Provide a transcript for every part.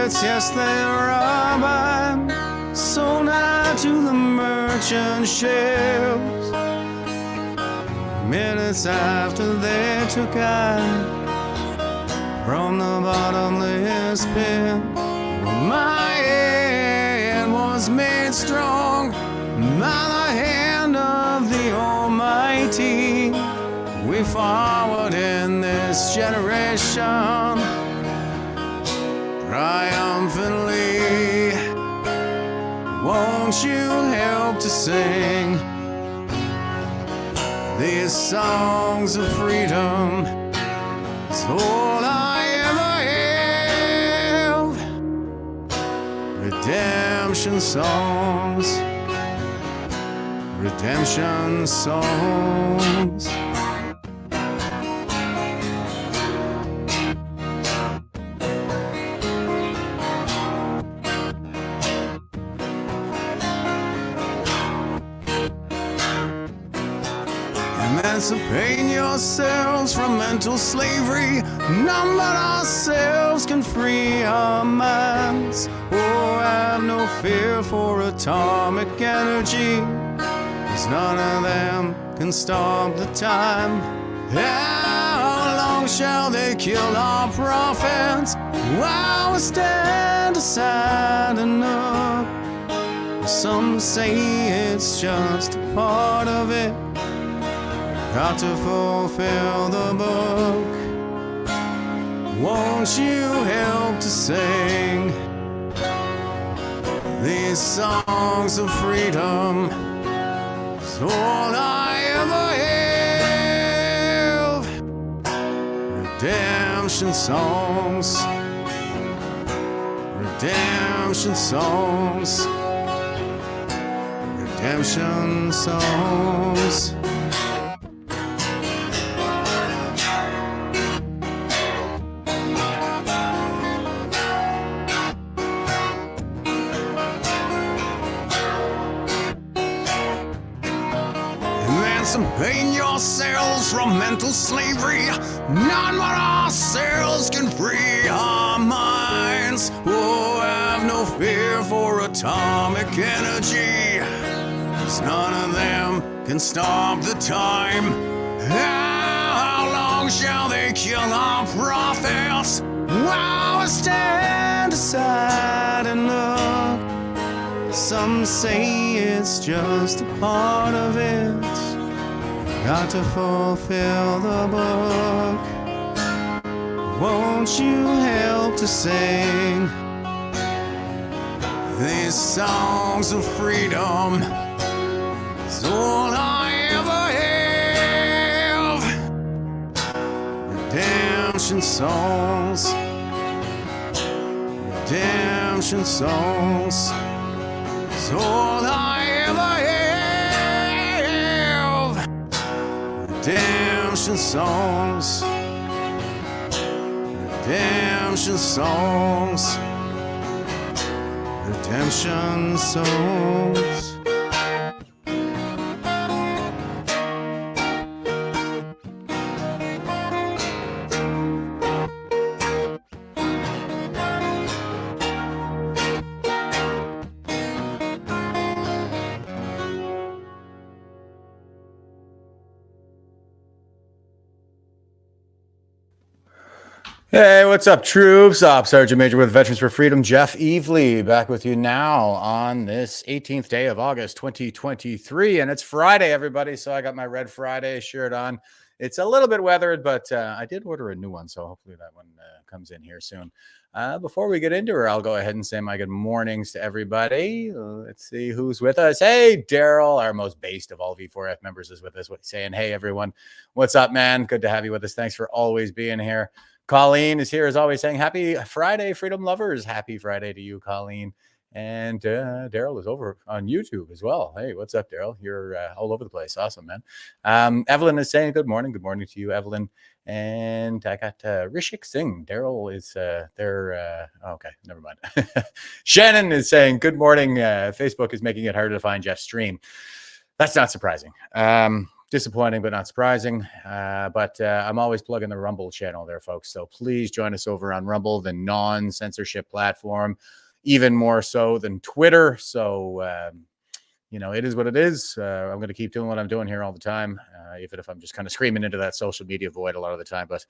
pirates, yes, they robbed and sold out to the merchant ships. Minutes after they took out from the bottomless pit, my head was made strong by the hand of the Almighty. We forward in this generation triumphantly. Won't you help to sing these songs of freedom? It's all I ever have. Redemption songs, redemption songs. Emancipate yourselves from mental slavery. None but ourselves can free our minds. Oh, have no fear for atomic energy, 'cause none of them can stop the time. How long shall they kill our prophets while we stand aside and look? Some say it's just a part of it. Got to fulfill the book. Won't you help to sing these songs of freedom? It's all I ever have. Redemption songs, redemption songs, redemption songs. Emancipate yourselves from mental slavery. None but ourselves can free our minds. Oh, have no fear for atomic energy, 'cause none of them can stop the time. How long shall they kill our prophets while we stand aside and look? Some say it's just a part of it. Got to fulfill the book. Won't you help to sing these songs of freedom? It's all I ever have. Redemption songs, redemption songs. It's all I ever have. Redemption songs, redemption songs, redemption songs. Hey, what's up, troops? Ops Sgt-Maj with Veterans for Freedom, Jeff Evely, back with you now on this 18th day of August, 2023. And it's Friday, everybody, so I got my Red Friday shirt on. It's a little bit weathered, but I did order a new one, so hopefully that one comes in here soon. Before we get into her, I'll go ahead and say my good mornings to everybody. Let's see who's with us. Hey, Daryl, our most based of all V4F members, is with us, saying, hey, everyone, what's up, man? Good to have you with us. Thanks for always being here. Colleen is here as always saying happy Friday, freedom lovers. Happy Friday to you, Colleen. And Daryl is over on YouTube as well. Hey, what's up, Daryl? You're all over the place. Awesome, man. Evelyn is saying good morning. Good morning to you, Evelyn. And I got Rishik Singh. Daryl is there. Okay, never mind. Shannon is saying good morning. Facebook is making it harder to find Jeff's stream. That's not surprising. Disappointing, but not surprising. But I'm always plugging the Rumble channel there, folks. So please join us over on Rumble, the non-censorship platform, even more so than Twitter. So, it is what it is. I'm going to keep doing what I'm doing here all the time, even if I'm just kind of screaming into that social media void a lot of the time. But,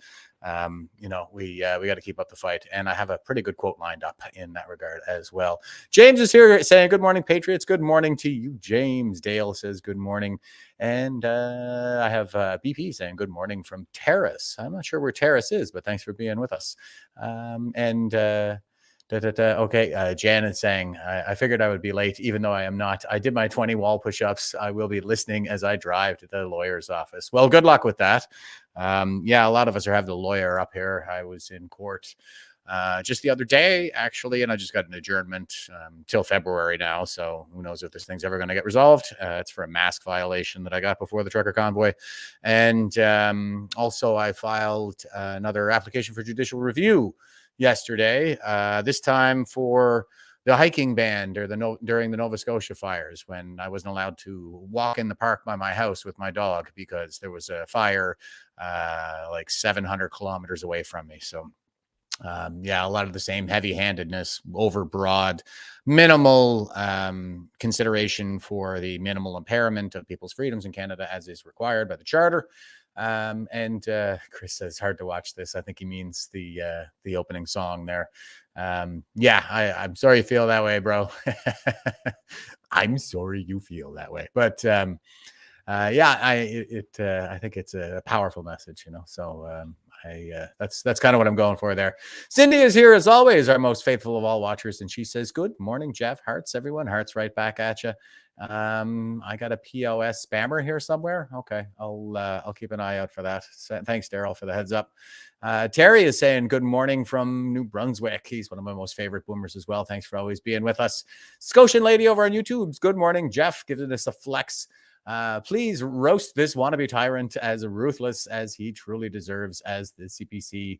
we got to keep up the fight. And I have a pretty good quote lined up in that regard as well. James is here saying, good morning, Patriots. Good morning to you, James. Dale says, good morning. And I have BP saying, good morning from Terrace. I'm not sure where Terrace is, but thanks for being with us. Okay, Jan is saying, I figured I would be late, even though I am not. I did my 20 wall push-ups. I will be listening as I drive to the lawyer's office. Well, good luck with that. A lot of us have the lawyer up here. I was in court just the other day, actually, and I just got an adjournment till February now. So who knows if this thing's ever going to get resolved. It's for a mask violation that I got before the trucker convoy. And also I filed another application for judicial review yesterday, this time for the hiking ban during the Nova Scotia fires, when I wasn't allowed to walk in the park by my house with my dog because there was a fire like 700 kilometers away from me. So a lot of the same heavy-handedness, overbroad, minimal consideration for the minimal impairment of people's freedoms in Canada as is required by the Charter. Chris says, hard to watch this. I think he means the opening song there. I'm sorry you feel that way, bro. I'm sorry you feel that way. But I think it's a powerful message, So that's kind of what I'm going for there. Cindy is here as always, our most faithful of all watchers, and she says, "Good morning, Jeff. Hearts, everyone. Hearts right back at you." I got a POS spammer here somewhere. Okay, I'll keep an eye out for that. Thanks, Daryl, for the heads up. Terry is saying, "Good morning from New Brunswick." He's one of my most favorite boomers as well. Thanks for always being with us. Scotian lady over on YouTube's "Good morning, Jeff," giving us a flex. Please roast this wannabe tyrant as ruthless as he truly deserves, as the CPC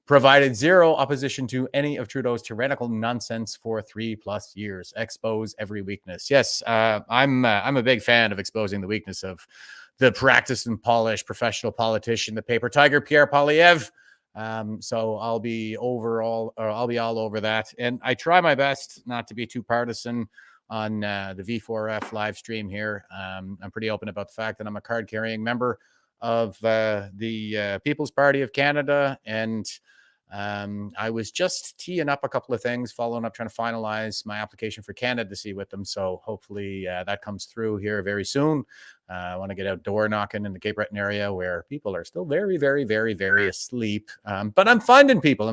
provided zero opposition to any of Trudeau's tyrannical nonsense for 3+ years. Expose every weakness. Yes, I'm a big fan of exposing the weakness of the practiced and polished professional politician, the paper tiger, Pierre Poilievre. So I'll be all over that. And I try my best not to be too partisan on the V4F live stream here. I'm pretty open about the fact that I'm a card-carrying member of the People's Party of Canada, and I was just teeing up a couple of things, following up, trying to finalize my application for candidacy with them. So hopefully that comes through here very soon. I want to get out door knocking in the Cape Breton area where people are still very, very, very, very asleep. But I'm finding people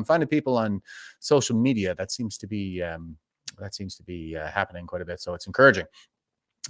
on social media. That seems to be happening quite a bit. So it's encouraging.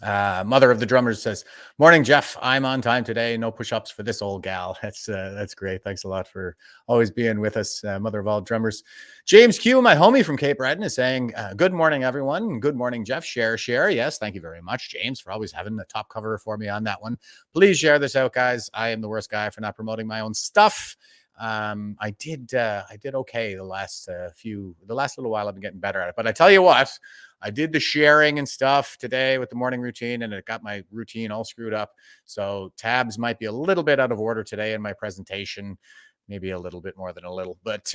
Mother of the Drummers says, "Morning, Jeff. I'm on time today. No push-ups for this old gal." That's great. Thanks a lot for always being with us, mother of all drummers. James Q, my homie from Cape Breton, is saying, "Good morning, everyone. Good morning, Jeff. Share. Yes, thank you very much, James, for always having the top cover for me on that one. Please share this out, guys. I am the worst guy for not promoting my own stuff. I did okay the last little while. I've been getting better at it. But I tell you what, I did the sharing and stuff today with the morning routine, and it got my routine all screwed up. So tabs might be a little bit out of order today in my presentation, maybe a little bit more than a little. But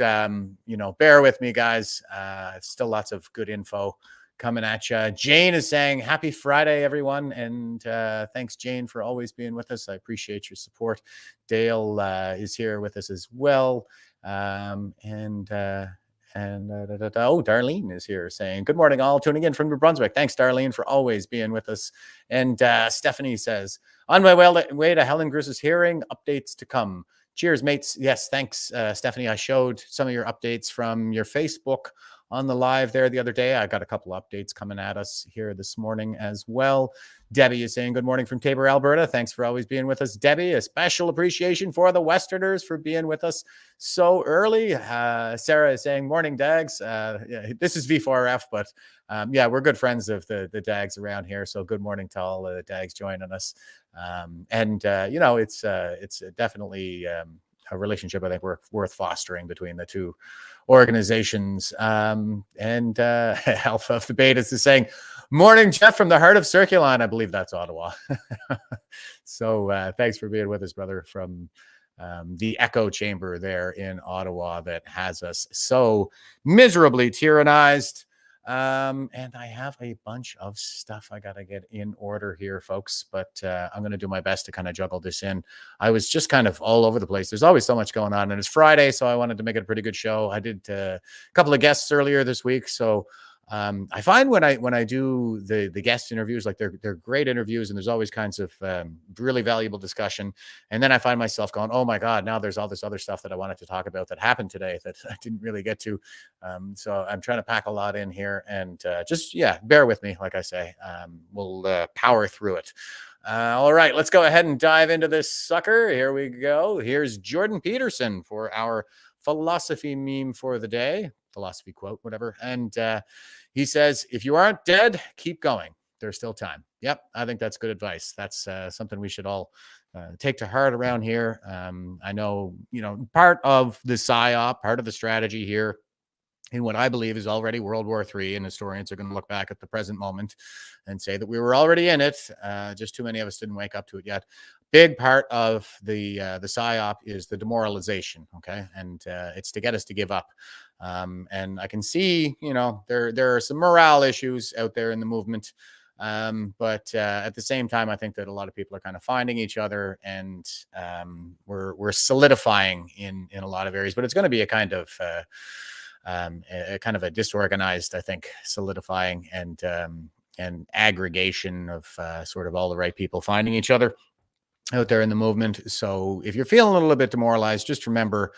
bear with me, guys. Still lots of good info coming at you. Jane is saying, "Happy Friday, everyone." And thanks, Jane, for always being with us. I appreciate your support. Dale is here with us as well. Darlene is here saying, "Good morning, all. Tuning in from New Brunswick." Thanks, Darlene, for always being with us. And Stephanie says, "On my way to Helen Grus's hearing, updates to come. Cheers, mates." Yes, thanks, Stephanie. I showed some of your updates from your Facebook on the live there the other day. I got a couple updates coming at us here this morning as well. Debbie is saying, "Good morning from Taber, Alberta." Thanks for always being with us, Debbie. A special appreciation for the Westerners for being with us so early. Sarah is saying, "Morning, Dags." This is V4F, but we're good friends of the Dags around here. So good morning to all the Dags joining us. It's definitely a relationship I think worth fostering between the two organizations. Alpha of the Betas is saying, Morning, Jeff, from the heart of Circulon. I believe that's Ottawa. So thanks for being with us, brother, from the echo chamber there in Ottawa that has us so miserably tyrannized. And I have a bunch of stuff I got to get in order here, folks, but I'm going to do my best to kind of juggle this in. I was just kind of all over the place. There's always so much going on, and it's Friday, so I wanted to make it a pretty good show. I did a couple of guests earlier this week, so I find when I do the guest interviews, like they're great interviews, and there's always kinds of really valuable discussion. And then I find myself going, oh my God, now there's all this other stuff that I wanted to talk about that happened today that I didn't really get to. So I'm trying to pack a lot in here, and bear with me. Like I say, we'll power through it. All right, let's go ahead and dive into this sucker. Here we go. Here's Jordan Peterson for our philosophy meme for the day. Philosophy quote, whatever. And he says, if you aren't dead, keep going. There's still time. Yep, I think that's good advice. That's something we should all take to heart around here. I know, part of the PSYOP, part of the strategy here in what I believe is already World War III, and historians are going to look back at the present moment and say that we were already in it. Just too many of us didn't wake up to it yet. Big part of the PSYOP is the demoralization, okay? And it's to get us to give up. And I can see, there are some morale issues out there in the movement. But at the same time, I think that a lot of people are kind of finding each other, and we're solidifying in a lot of areas. But it's going to be a kind of a disorganized, I think, solidifying and aggregation of sort of all the right people finding each other out there in the movement. So if you're feeling a little bit demoralized, just remember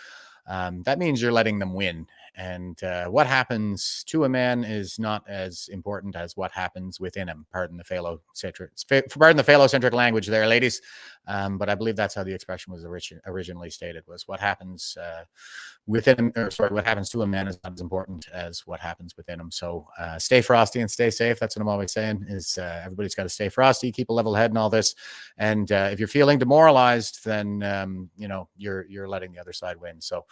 that means you're letting them win. And what happens to a man is not as important as what happens within him. Pardon the phallocentric language there, ladies. But I believe that's how the expression was originally stated, was what happens within him, what happens to a man is not as important as what happens within him. So stay frosty and stay safe. That's what I'm always saying, is everybody's got to stay frosty, keep a level head and all this. And if you're feeling demoralized, then, you're letting the other side win. So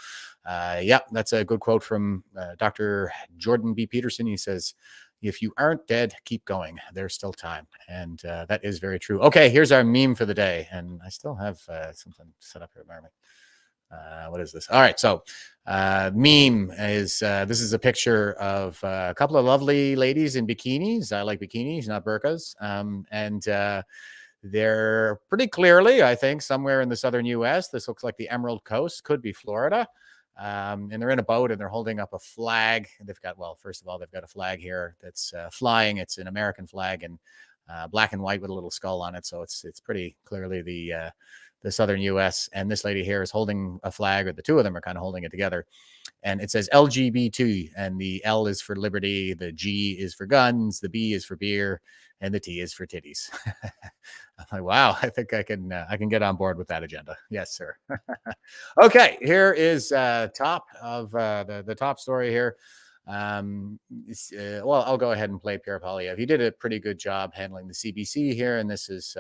that's a good quote from Dr. Jordan B. Peterson. He says, if you aren't dead, keep going. There's still time. And that is very true. Okay, here's our meme for the day. And I still have something set up here. What is this? All right, so meme is, this is a picture of a couple of lovely ladies in bikinis. I like bikinis, not burqas. And they're pretty clearly, I think, somewhere in the southern U.S. This looks like the Emerald Coast, could be Florida. And they're in a boat, and they're holding up a flag. They've got, first of all, they've got a flag here that's flying. It's an American flag, and black and white with a little skull on it. So it's pretty clearly the southern U.S. And this lady here is holding a flag, or the two of them are kind of holding it together. And it says LGBT, and the L is for liberty, the G is for guns, the B is for beer, and the T is for titties. I'm like, wow, I think I can get on board with that agenda. Yes, sir. Okay, here is top of the top story here. I'll go ahead and play Pierre Poilievre. He did a pretty good job handling the CBC here, and this is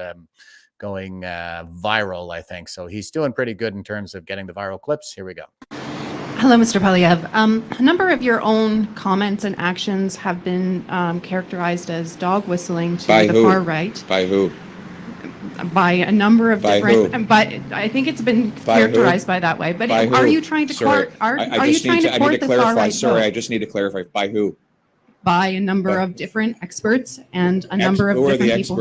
going viral, I think. So he's doing pretty good in terms of getting the viral clips. Here we go. Hello, Mr. Poilievre. A number of your own comments and actions have been characterized as dog whistling to the far right. By who? By a number of different. Who? But I think it's been characterized by that way. But are you trying to court? Are you trying to court the far right? Sorry, I just need to clarify. By who? By a number of different experts and a number of different people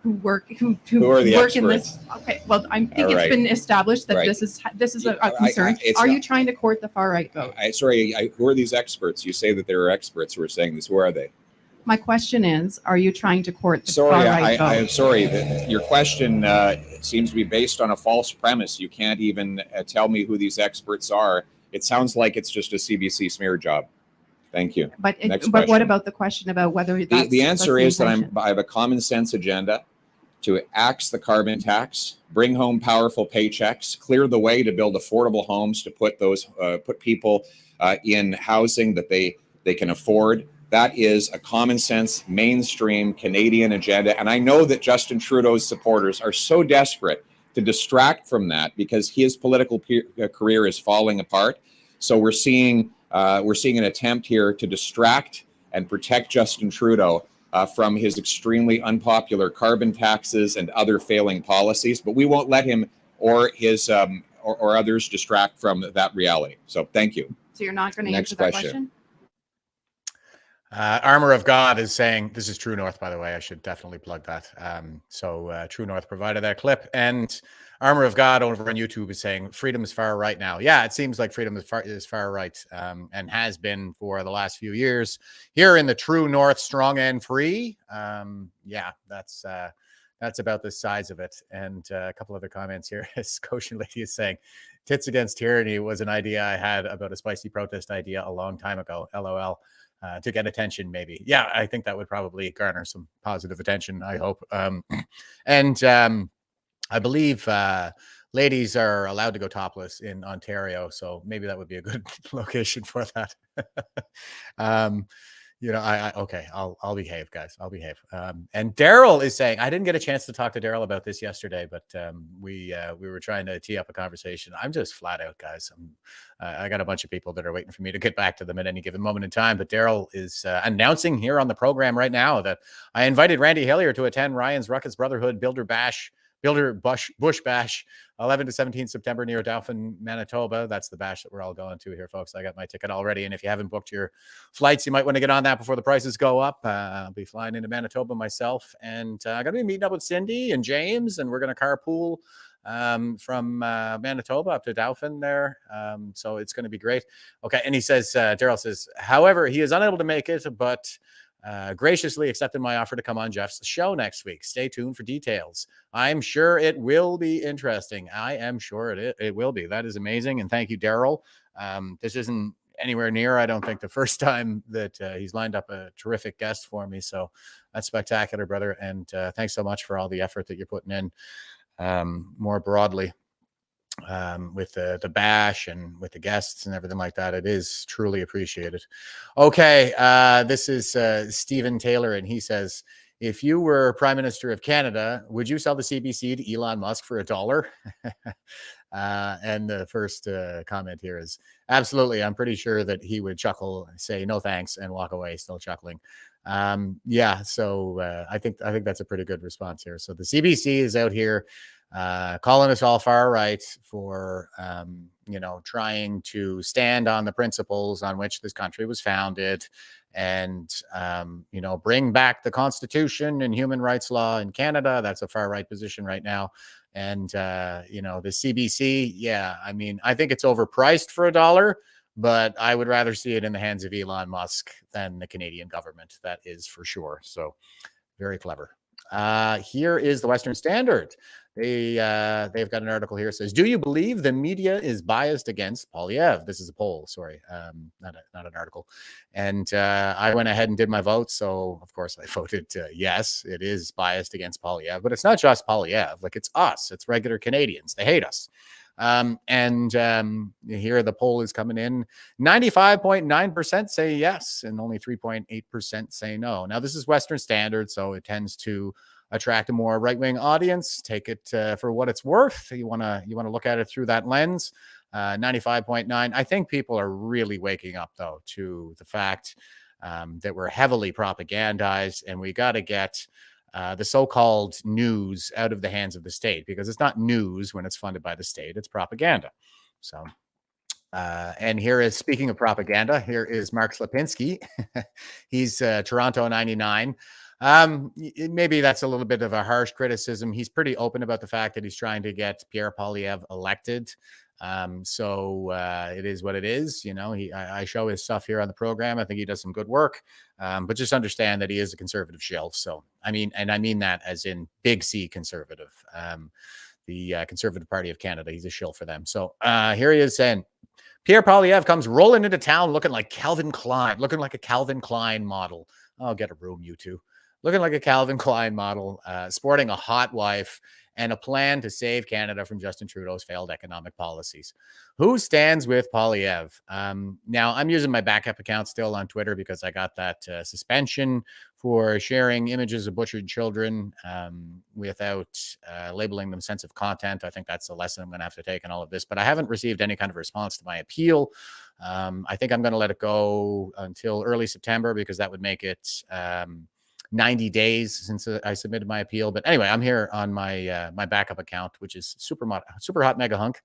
who work in this. Okay, well, I think it's been established that this is a concern. Are you trying to court the far right vote? Who are these experts? You say that there are experts who are saying this. Who are they? My question is, are you trying to court the far right vote? I'm sorry. Your question seems to be based on a false premise. You can't even tell me who these experts are. It sounds like it's just a CBC smear job. Thank you. But what about the question about whether that's the answer is that I have a common sense agenda to axe the carbon tax, bring home powerful paychecks, clear the way to build affordable homes, to put people in housing that they can afford. That is a common sense, mainstream Canadian agenda. And I know that Justin Trudeau's supporters are so desperate to distract from that because his political career is falling apart. So we're seeing an attempt here to distract and protect Justin Trudeau from his extremely unpopular carbon taxes and other failing policies, but we won't let him or his or others distract from that reality. So thank you. So you're not going to answer that question? Armor of God is saying, this is True North, by the way. I should definitely plug that. True North provided that clip. And Armor of God over on YouTube is saying, freedom is far right now. Yeah, it seems like freedom is far right and has been for the last few years. Here in the True North, strong and free. Yeah, that's about the size of it. And a couple other comments here. Scotian Lady is saying, tits against tyranny was an idea I had about a spicy protest idea a long time ago. LOL. To get attention, maybe. Yeah, I think that would probably garner some positive attention, I hope. I believe ladies are allowed to go topless in Ontario, so maybe that would be a good location for that. Okay, I'll behave, guys. I'll behave. And Daryl is saying, I didn't get a chance to talk to Daryl about this yesterday, but we were trying to tee up a conversation. I'm just flat out, guys. I got a bunch of people that are waiting for me to get back to them at any given moment in time. But Daryl is announcing here on the program right now that I invited Randy Hillier to attend Ryan's Ruckus Brotherhood Builder Bush Bash, 11 to 17 September near Dauphin, Manitoba. That's the bash that we're all going to here, folks. I got my ticket already. And if you haven't booked your flights, you might want to get on that before the prices go up. I'll be flying into Manitoba myself. And I'm going to be meeting up with Cindy and James, and we're going to carpool from Manitoba up to Dauphin there. So it's going to be great. Okay. And he says, Daryl says, however, he is unable to make it, but graciously accepted my offer to come on Jeff's show next week. Stay tuned for details. I'm sure it will be interesting. I am sure it will be. That is amazing. And thank you, Daryl. This isn't anywhere near, I don't think, the first time that he's lined up a terrific guest for me. So that's spectacular, brother. And thanks so much for all the effort that you're putting in more broadly. With the bash and with the guests and everything like that. It is truly appreciated. Okay. This is Stephen Taylor, and he says, if you were Prime Minister of Canada, would you sell the CBC to Elon Musk for $1? And the first comment here is, absolutely. I'm pretty sure that he would chuckle, say no thanks, and walk away still chuckling. Yeah. So I think that's a pretty good response here. So the CBC is out here calling us all far right for, trying to stand on the principles on which this country was founded and, bring back the Constitution and human rights law in Canada. That's a far right position right now. And, the CBC, yeah, I mean, I think it's overpriced for $1, but I would rather see it in the hands of Elon Musk than the Canadian government. That is for sure. So very clever. Here is the Western Standard. They've got an article here that says, do you believe the media is biased against Poilievre? This is a poll, sorry, not an article. And I went ahead and did my vote. So, of course, I voted yes, it is biased against Poilievre. But it's not just Poilievre. Like, it's us. It's regular Canadians. They hate us. Here the poll is coming in. 95.9% say yes, and only 3.8% say no. Now, this is Western Standard, so it tends to attract a more right-wing audience. Take it for what it's worth. You want to look at it through that lens. 95.9. I think people are really waking up, though, to the fact that we're heavily propagandized, and we got to get the so-called news out of the hands of the state, because it's not news when it's funded by the state, it's propaganda. So, and here is, speaking of propaganda, here is Mark Slapinski. He's Toronto 99. Maybe that's a little bit of a harsh criticism. He's pretty open about the fact that he's trying to get Pierre Poilievre elected. So it is what it is. I show his stuff here on the program. I think he does some good work. But just understand that he is a conservative shill. So, I mean that as in big C conservative, the Conservative Party of Canada. He's a shill for them. So here he is saying, Pierre Poilievre comes rolling into town looking like Calvin Klein, looking like a Calvin Klein model. Oh, get a room, you two. Looking like a Calvin Klein model, sporting a hot wife, and a plan to save Canada from Justin Trudeau's failed economic policies. Who stands with Poilievre? Now, I'm using my backup account still on Twitter because I got that suspension for sharing images of butchered children without labeling them sensitive content. I think that's a lesson I'm going to have to take in all of this, but I haven't received any kind of response to my appeal. I think I'm going to let it go until early September, because that would make it 90 days since I submitted my appeal. But anyway, I'm here on my my backup account, which is super hot mega hunk.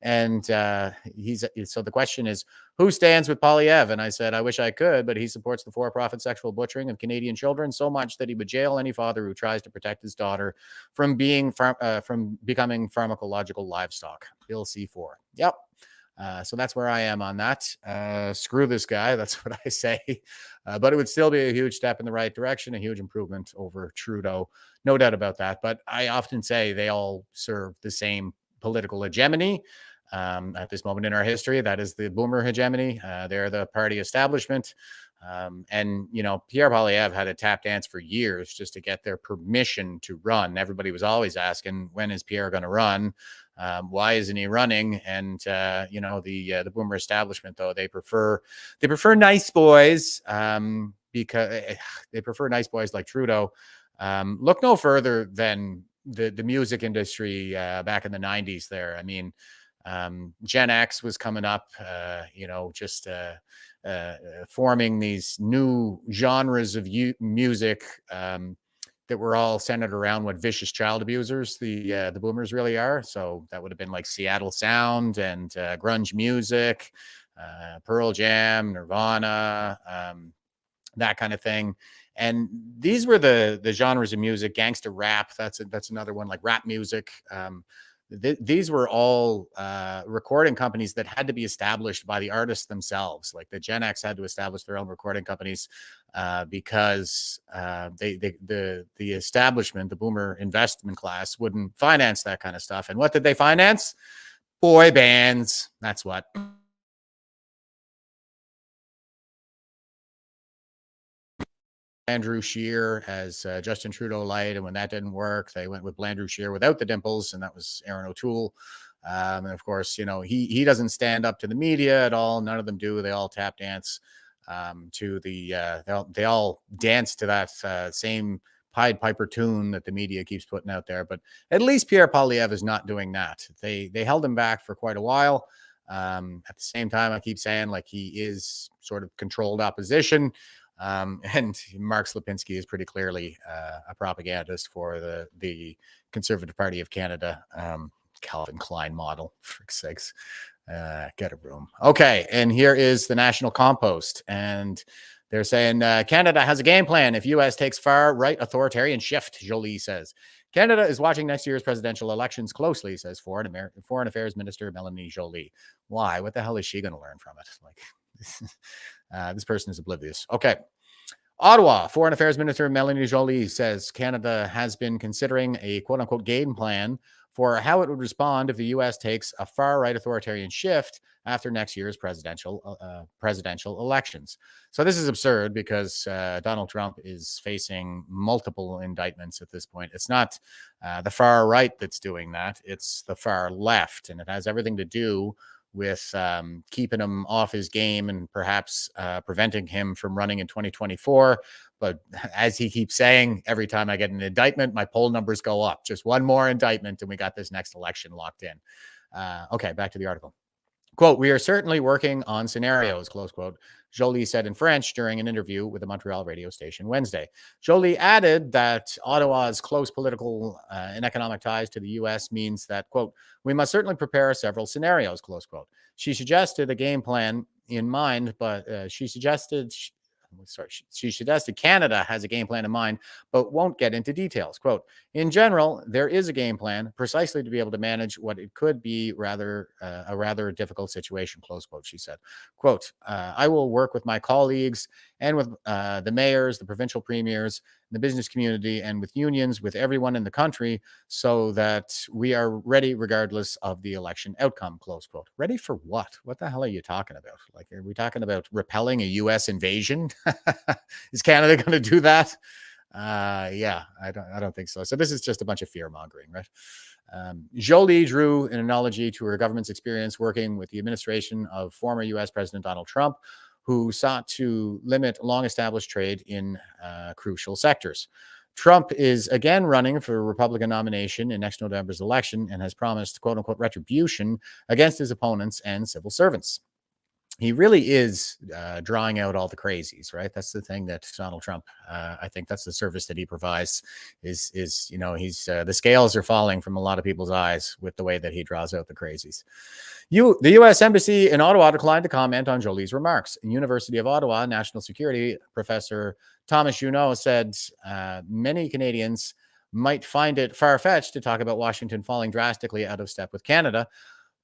And so the question is, who stands with Poilievre? And I said, I wish I could, but he supports the for-profit sexual butchering of Canadian children so much that he would jail any father who tries to protect his daughter from becoming pharmacological livestock. Bill C4. Yep. So that's where I am on that. Screw this guy. That's what I say. But it would still be a huge step in the right direction, a huge improvement over Trudeau. No doubt about that. But I often say they all serve the same political hegemony at this moment in our history. That is the boomer hegemony. They're the party establishment. And, you know, Pierre Poilievre had a tap dance for years just to get their permission to run. Everybody was always asking, when is Pierre going to run? Why isn't he running? And, you know, the boomer establishment, though, they prefer nice boys because they prefer nice boys like Trudeau. Look no further than the music industry back in the 90s there. I mean, Gen X was coming up, you know, just forming these new genres of music that were all centered around what vicious child abusers the boomers really are. So that would have been like Seattle Sound and grunge music, Pearl Jam, Nirvana, that kind of thing. And these were the genres of music. Gangster rap, that's another one, like rap music. These were all recording companies that had to be established by the artists themselves. Like the Gen X had to establish their own recording companies because the establishment, the boomer investment class, wouldn't finance that kind of stuff. And what did they finance? Boy bands. That's what. Andrew Scheer as Justin Trudeau light, and when that didn't work, they went with Blandrew Scheer without the dimples, and that was Aaron O'Toole. And of course, you know, he doesn't stand up to the media at all. None of them do. They all tap dance to the they all dance to that same Pied Piper tune that the media keeps putting out there. But at least Pierre Poilievre is not doing that. They held him back for quite a while. At the same time, I keep saying, like, he is sort of controlled opposition. And Mark Slapinski is pretty clearly a propagandist for the Conservative Party of Canada, Calvin Klein model, for sakes. Get a room. Okay, and here is the National Compost, and they're saying Canada has a game plan if U.S. takes far-right authoritarian shift, Joly says. Canada is watching next year's presidential elections closely, says Foreign Affairs Minister Melanie Joly. Why? What the hell is she going to learn from it? Like, this person is oblivious. Okay. Ottawa, Foreign Affairs Minister Melanie Joly says Canada has been considering a quote-unquote game plan for how it would respond if the U.S. takes a far-right authoritarian shift after next year's presidential elections. So this is absurd because Donald Trump is facing multiple indictments at this point. It's not the far right that's doing that. It's the far left, and it has everything to do with keeping him off his game and perhaps preventing him from running in 2024. But as he keeps saying, every time I get an indictment, my poll numbers go up. Just one more indictment and we got this next election locked in. Okay, back to the article. Quote, we are certainly working on scenarios, close quote, Joly said in French during an interview with a Montreal radio station Wednesday. Joly added that Ottawa's close political and economic ties to the U.S. means that, quote, we must certainly prepare several scenarios, close quote. She suggested a game plan in mind, but she suggested Canada has a game plan in mind, but won't get into details. Quote, in general, there is a game plan precisely to be able to manage what it could be a rather difficult situation, close quote, she said. Quote, I will work with my colleagues and with the mayors, the provincial premiers, the business community, and with unions, with everyone in the country, so that we are ready regardless of the election outcome, close quote. Ready for what? What the hell are you talking about? Like, are we talking about repelling a U.S. invasion? Is Canada going to do that? Yeah, I don't think so. So this is just a bunch of fear mongering, right? Joly drew an analogy to her government's experience working with the administration of former U.S. President Donald Trump, who sought to limit long-established trade in crucial sectors. Trump is again running for a Republican nomination in next November's election and has promised, quote-unquote, retribution against his opponents and civil servants. he really is drawing out all the crazies, right? That's the thing that Donald Trump, I think that's the service that he provides is he's the scales are falling from a lot of people's eyes with the way that he draws out the crazies. The U.S. Embassy in Ottawa declined to comment on Jolie's remarks. In University of Ottawa, national security professor Thomas Junot said many Canadians might find it far-fetched to talk about Washington falling drastically out of step with Canada.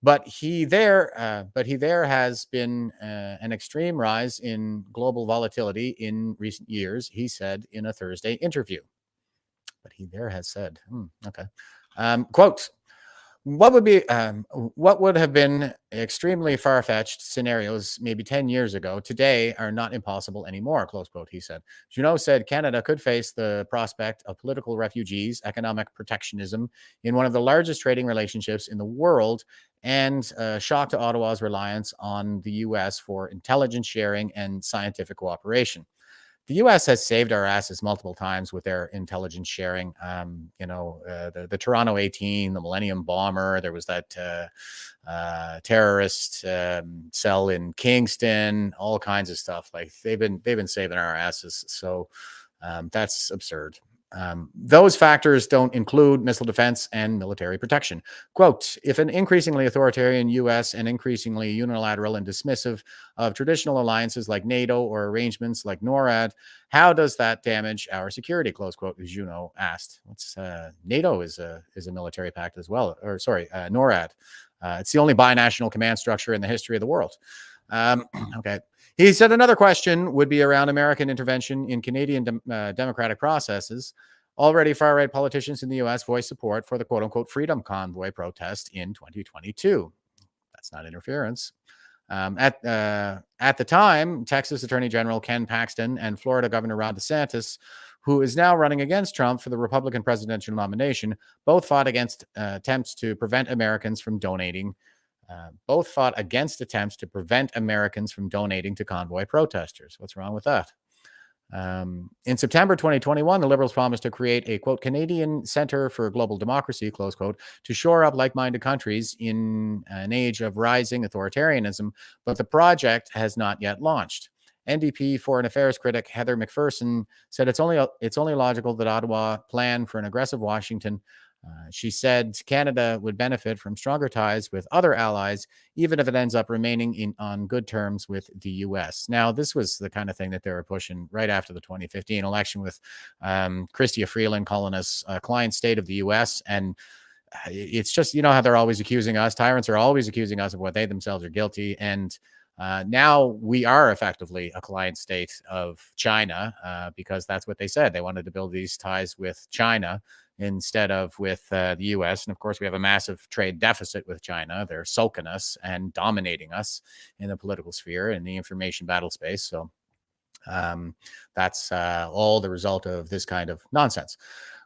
But there has been an extreme rise in global volatility in recent years, he said in a Thursday interview. But he there has said, okay. Quote, what would have been extremely far-fetched scenarios maybe 10 years ago today are not impossible anymore, close quote, he said. Junot said Canada could face the prospect of political refugees, economic protectionism in one of the largest trading relationships in the world, and shock to Ottawa's reliance on the U.S. for intelligence sharing and scientific cooperation. The U.S. has saved our asses multiple times with their intelligence sharing. The Toronto 18, the Millennium Bomber. There was that terrorist cell in Kingston. All kinds of stuff. Like they've been saving our asses. So that's absurd. Those factors don't include missile defense and military protection. Quote, if an increasingly authoritarian U.S. and increasingly unilateral and dismissive of traditional alliances like NATO or arrangements like NORAD, how does that damage our security? Close quote, as Junot asked. NATO is a military pact as well. Or sorry, NORAD. It's the only binational command structure in the history of the world. Okay. He said another question would be around American intervention in Canadian democratic processes. Already far-right politicians in the U.S. voiced support for the quote-unquote Freedom Convoy protest in 2022. That's not interference. At the time, Texas Attorney General Ken Paxton and Florida Governor Ron DeSantis, who is now running against Trump for the Republican presidential nomination, both fought against attempts to prevent Americans from donating to convoy protesters. What's wrong with that? In September 2021, the Liberals promised to create a, quote, Canadian Center for Global Democracy, close quote, to shore up like-minded countries in an age of rising authoritarianism, but the project has not yet launched. NDP Foreign Affairs critic Heather McPherson said it's only logical that Ottawa plan for an aggressive Washington. She said Canada would benefit from stronger ties with other allies, even if it ends up remaining on good terms with the U.S. Now, this was the kind of thing that they were pushing right after the 2015 election with Chrystia Freeland calling us a client state of the U.S. And it's just, how they're always accusing us. Tyrants are always accusing us of what they themselves are guilty. And now we are effectively a client state of China because that's what they said. They wanted to build these ties with China instead of with the U.S. And of course, we have a massive trade deficit with China. They're sulking us and dominating us in the political sphere and the information battle space. So that's all the result of this kind of nonsense.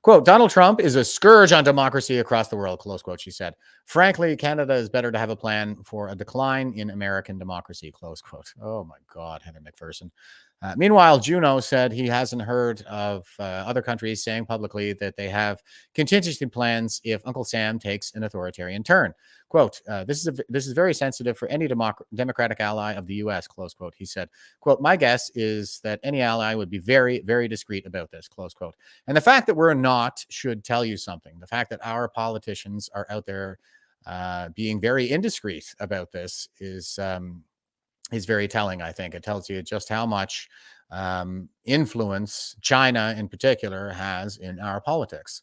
Quote, Donald Trump is a scourge on democracy across the world, close quote, she said. Frankly, Canada is better to have a plan for a decline in American democracy, close quote. Oh, my God, Heather McPherson. Meanwhile, Junot said he hasn't heard of other countries saying publicly that they have contingency plans if Uncle Sam takes an authoritarian turn. Quote, this is very sensitive for any democratic ally of the U.S., close quote, he said. Quote, my guess is that any ally would be very, very discreet about this, close quote. And the fact that we're not should tell you something. The fact that our politicians are out there being very indiscreet about this is very telling, I think. It tells you just how much influence China in particular has in our politics.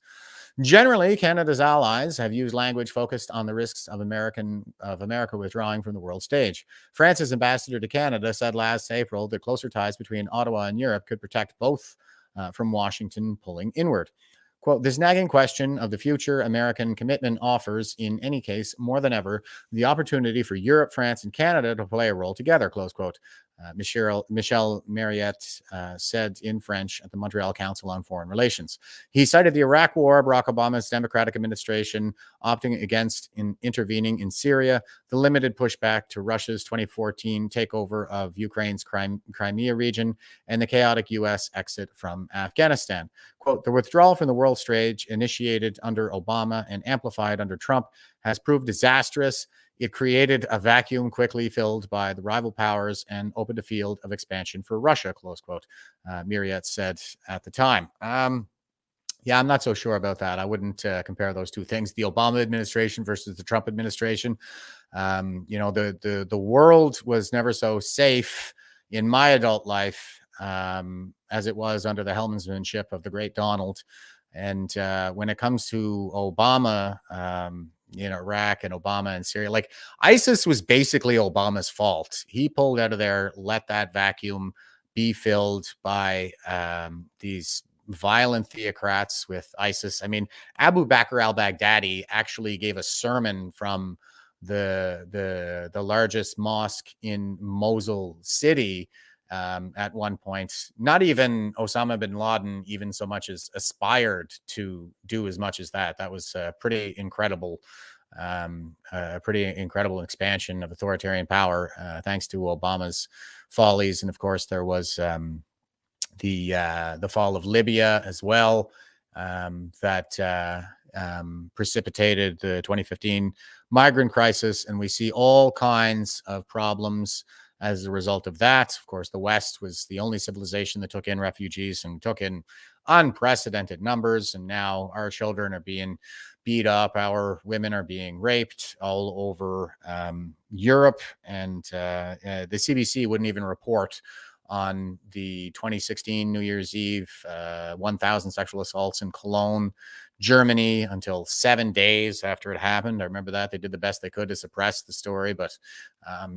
Generally, Canada's allies have used language focused on the risks of America withdrawing from the world stage. France's ambassador to Canada said last April that closer ties between Ottawa and Europe could protect both from Washington pulling inward. Quote, this nagging question of the future American commitment offers, in any case, more than ever, the opportunity for Europe, France, and Canada to play a role together, close quote. Michel Mariette said in French at the Montreal Council on Foreign Relations. He cited the Iraq War, Barack Obama's Democratic administration opting against intervening in Syria, the limited pushback to Russia's 2014 takeover of Ukraine's Crimea region, and the chaotic U.S. exit from Afghanistan. Quote, the withdrawal from the world stage initiated under Obama and amplified under Trump has proved disastrous. It created a vacuum quickly filled by the rival powers and opened a field of expansion for Russia, close quote, Myriad said at the time. Yeah, I'm not so sure about that. I wouldn't compare those two things. The Obama administration versus the Trump administration. The world was never so safe in my adult life as it was under the helmsmanship of the great Donald. And when it comes to Obama in Iraq and Obama in Syria, like ISIS was basically Obama's fault. He pulled out of there, let that vacuum be filled by these violent theocrats with ISIS. I mean, Abu Bakr al-Baghdadi actually gave a sermon from the largest mosque in Mosul city at one point. Not even Osama bin Laden even so much as aspired to do as much as that. That was pretty incredible. A pretty incredible expansion of authoritarian power thanks to Obama's follies. And of course, there was the fall of Libya as well, that precipitated the 2015 migrant crisis. And we see all kinds of problems as a result of that. Of course, the West was the only civilization that took in refugees and took in unprecedented numbers. And now our children are being beat up. Our women are being raped all over Europe. And the CBC wouldn't even report on the 2016 New Year's Eve 1,000 sexual assaults in Cologne, Germany, until 7 days after it happened. I remember that. They did the best they could to suppress the story, but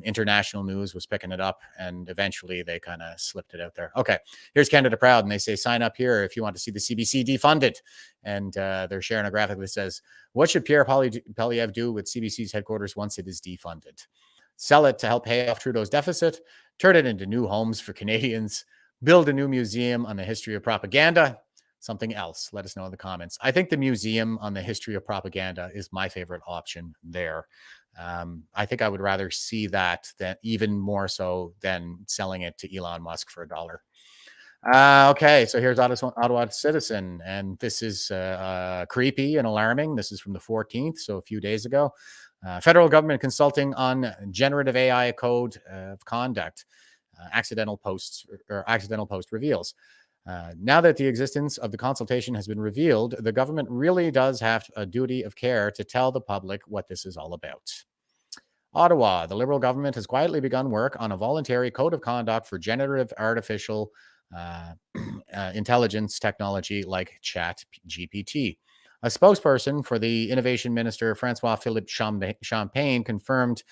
international news was picking it up, and eventually they kind of slipped it out there. Okay, here's Canada Proud, and they say, sign up here if you want to see the CBC defunded. And they're sharing a graphic that says, what should Pierre Poilievre do with CBC's headquarters once it is defunded? Sell it to help pay off Trudeau's deficit, turn it into new homes for Canadians, build a new museum on the history of propaganda, something else. Let us know in the comments. I think the museum on the history of propaganda is my favorite option there. I think I would rather see that than even more so than selling it to Elon Musk for $1. Okay, so here's Ottawa Citizen, and this is creepy and alarming. This is from the 14th, so a few days ago. Federal government consulting on generative AI code of conduct. Accidental post reveals. Now that the existence of the consultation has been revealed, the government really does have a duty of care to tell the public what this is all about. Ottawa, the Liberal government has quietly begun work on a voluntary code of conduct for generative artificial intelligence technology like ChatGPT. A spokesperson for the Innovation Minister, Francois-Philippe Champagne, confirmed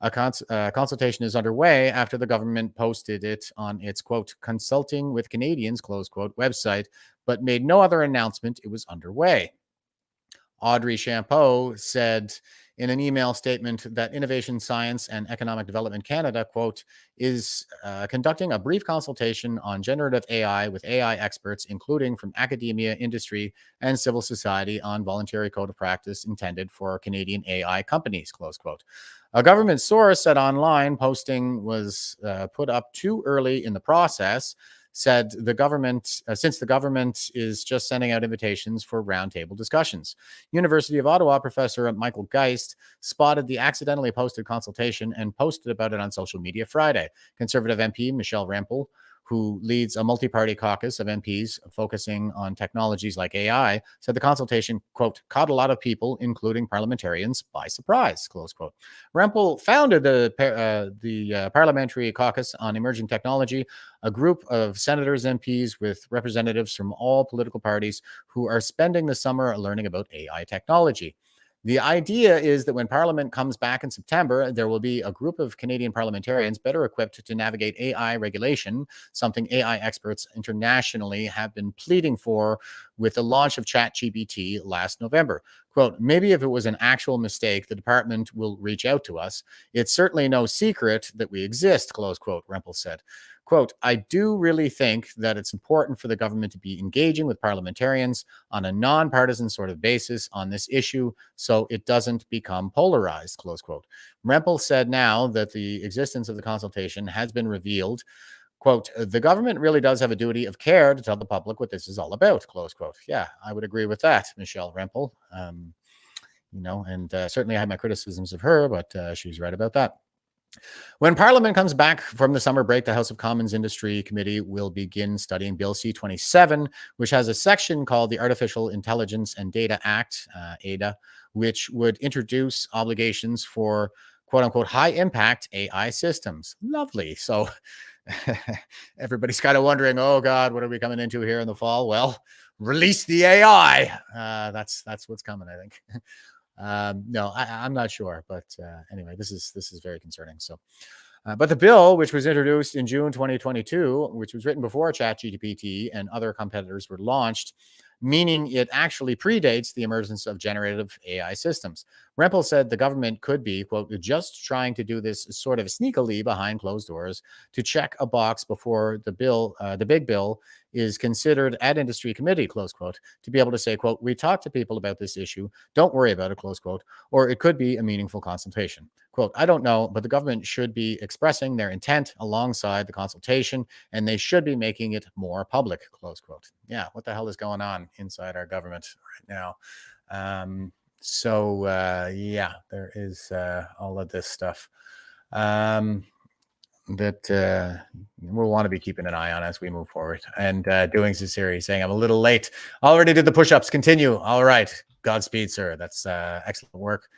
a consultation is underway after the government posted it on its, quote, consulting with Canadians, close quote, website, but made no other announcement it was underway. Audrey Champeau said in an email statement that Innovation, Science and Economic Development Canada, quote, is conducting a brief consultation on generative AI with AI experts, including from academia, industry, and civil society on voluntary code of practice intended for Canadian AI companies, close quote. A government source said online posting was put up too early in the process, said the government, since the government is just sending out invitations for roundtable discussions. University of Ottawa professor Michael Geist spotted the accidentally posted consultation and posted about it on social media Friday. Conservative MP Michelle Rempel, who leads a multi-party caucus of MPs focusing on technologies like AI, said the consultation, quote, caught a lot of people, including parliamentarians, by surprise, close quote. Rempel founded the Parliamentary Caucus on Emerging Technology, a group of senators, MPs with representatives from all political parties who are spending the summer learning about AI technology. The idea is that when Parliament comes back in September, there will be a group of Canadian parliamentarians better equipped to navigate AI regulation, something AI experts internationally have been pleading for with the launch of ChatGPT last November. Quote, maybe if it was an actual mistake, the department will reach out to us. It's certainly no secret that we exist, close quote, Rempel said. Quote, I do really think that it's important for the government to be engaging with parliamentarians on a nonpartisan sort of basis on this issue so it doesn't become polarized, close quote. Rempel said now that the existence of the consultation has been revealed. Quote, the government really does have a duty of care to tell the public what this is all about, close quote. Yeah, I would agree with that, Michelle Rempel. and certainly I had my criticisms of her, but she's right about that. When Parliament comes back from the summer break, the House of Commons Industry Committee will begin studying Bill C-27, which has a section called the Artificial Intelligence and Data Act, ADA, which would introduce obligations for quote unquote high impact AI systems. Lovely. So everybody's kind of wondering, oh God, what are we coming into here in the fall? Well, release the AI. That's what's coming, I think. No, I'm not sure, but anyway, this is very concerning. So, but the bill, which was introduced in June 2022, which was written before ChatGPT and other competitors were launched, meaning it actually predates the emergence of generative AI systems. Rempel said the government could be, quote, just trying to do this sort of sneakily behind closed doors to check a box before the big bill is considered at industry committee, close quote, to be able to say, quote, we talked to people about this issue, don't worry about it, close quote, or it could be a meaningful consultation. Quote, I don't know, but the government should be expressing their intent alongside the consultation, and they should be making it more public, close quote. Yeah, what the hell is going on inside our government right now? Yeah, there is all of this stuff that we'll want to be keeping an eye on as we move forward. And doing Cesari saying, I'm a little late. Already did the push-ups. Continue. All right. Godspeed, sir. That's excellent work.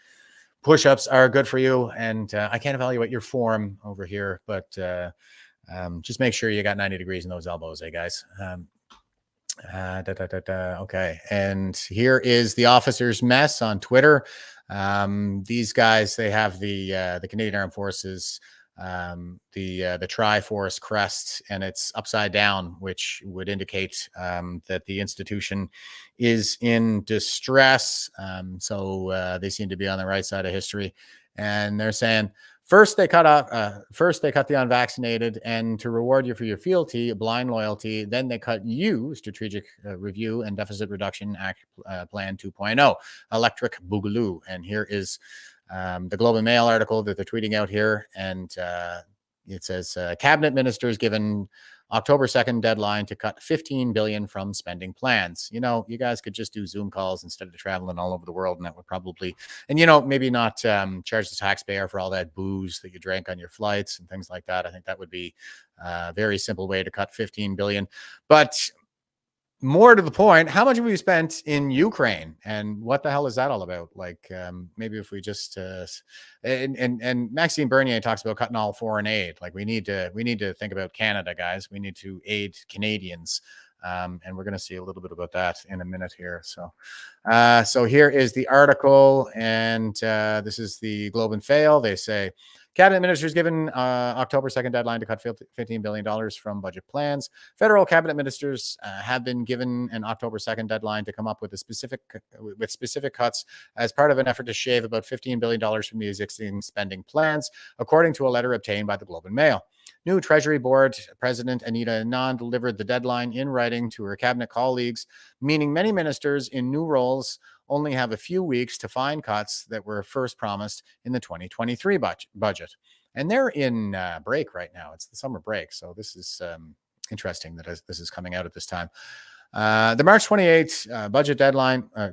Push-ups are good for you. And I can't evaluate your form over here, but just make sure you got 90 degrees in those elbows, guys. Okay. And here is the officers' mess on Twitter. These guys, they have the Canadian Armed Forces, the Triforce crest, and it's upside down, which would indicate that the institution is in distress. So they seem to be on the right side of history, and they're saying first they cut the unvaccinated, and to reward you for your fealty, blind loyalty, then they cut you, Strategic Review and Deficit Reduction Act Plan 2.0, Electric Boogaloo. And here is the Globe and Mail article that they're tweeting out here, and it says cabinet ministers given October 2nd deadline to cut $15 billion from spending plans. You guys could just do Zoom calls instead of traveling all over the world, and that would probably, and maybe not charge the taxpayer for all that booze that you drank on your flights and things like that. I think that would be a very simple way to cut $15 billion. But more to the point, how much have we spent in Ukraine, and what the hell is that all about? Like, maybe if we just and Maxime Bernier talks about cutting all foreign aid. Like, we need to think about Canada, guys. We need to aid Canadians, and we're going to see a little bit about that in a minute here. So here is the article, and this is the Globe and Fail. They say, cabinet ministers given October 2nd deadline to cut $15 billion from budget plans. Federal cabinet ministers have been given an October 2nd deadline to come up with specific cuts as part of an effort to shave about $15 billion from the existing spending plans, according to a letter obtained by the Globe and Mail. New Treasury Board President Anita Anand delivered the deadline in writing to her cabinet colleagues, meaning many ministers in new roles only have a few weeks to find cuts that were first promised in the 2023 budget. And they're in break right now. It's the summer break. So this is interesting that this is coming out at this time. The March 28th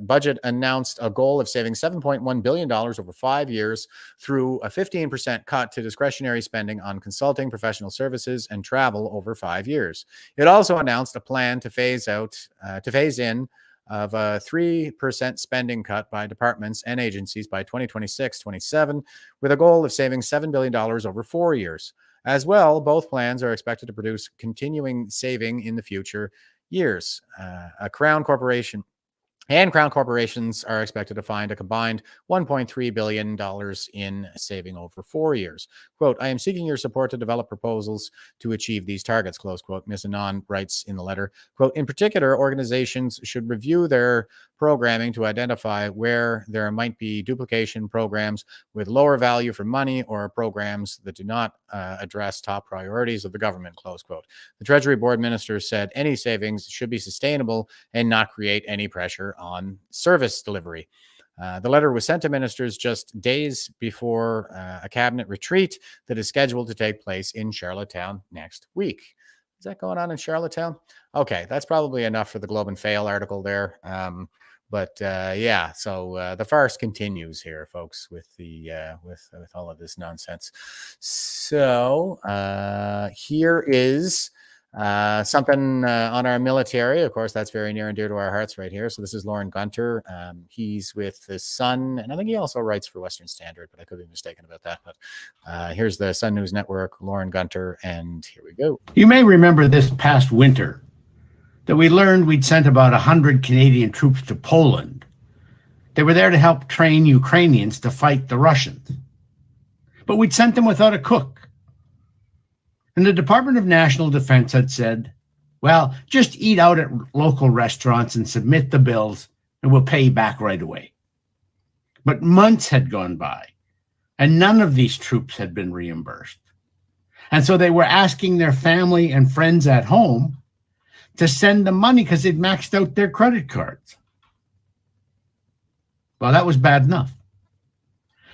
budget announced a goal of saving $7.1 billion over 5 years through a 15% cut to discretionary spending on consulting, professional services, and travel over 5 years. It also announced a plan to phase in of a 3% spending cut by departments and agencies by 2026-27, with a goal of saving $7 billion over 4 years. As well, both plans are expected to produce continuing saving in the future years. Crown corporations are expected to find a combined $1.3 billion in saving over 4 years. Quote, I am seeking your support to develop proposals to achieve these targets, close quote. Ms. Anand writes in the letter, quote, in particular, organizations should review their programming to identify where there might be duplication programs with lower value for money or programs that do not address top priorities of the government, close quote. The Treasury Board minister said any savings should be sustainable and not create any pressure on service delivery. The letter was sent to ministers just days before a cabinet retreat that is scheduled to take place in Charlottetown next week. Is that going on in Charlottetown? Okay, that's probably enough for the Globe and Fail article there. But yeah, so the farce continues here, folks, with the with all of this nonsense. So here is something on our military. Of course, that's very near and dear to our hearts right here. So this is Lauren Gunter. He's with the Sun, and I think he also writes for Western Standard, but I could be mistaken about that. But here's the Sun News Network, Lauren Gunter, and here we go. You may remember this past winter that we learned we'd sent about 100 Canadian troops to Poland. They were there to help train Ukrainians to fight the Russians. But we'd sent them without a cook. And the Department of National Defense had said, well, just eat out at local restaurants and submit the bills, and we'll pay you back right away. But months had gone by, and none of these troops had been reimbursed. And so they were asking their family and friends at home to send them money because they'd maxed out their credit cards. Well, that was bad enough.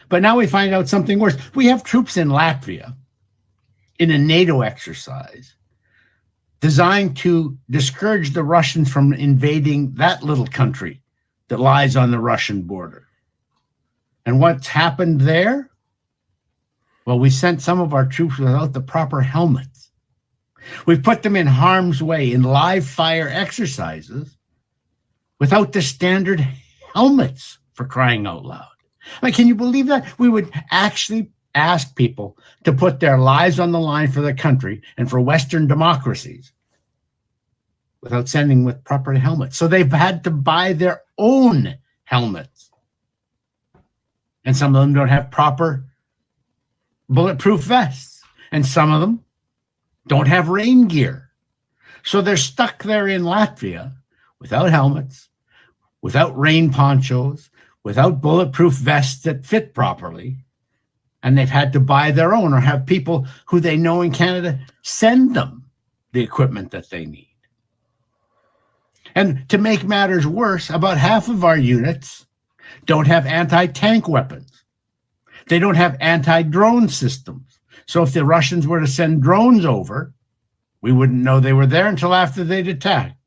But now we find out something worse. We have troops in Latvia in a NATO exercise designed to discourage the Russians from invading that little country that lies on the Russian border. And what's happened there? Well, we sent some of our troops without the proper helmets. We've put them in harm's way in live fire exercises without the standard helmets, for crying out loud. I mean, can you believe that? We would actually ask people to put their lives on the line for the country and for Western democracies without sending with proper helmets. So they've had to buy their own helmets. And some of them don't have proper bulletproof vests. And some of them don't have rain gear. So they're stuck there in Latvia without helmets, without rain ponchos, without bulletproof vests that fit properly. And they've had to buy their own or have people who they know in Canada send them the equipment that they need. And to make matters worse, about half of our units don't have anti-tank weapons. They don't have anti-drone systems. So if the Russians were to send drones over, we wouldn't know they were there until after they'd attacked.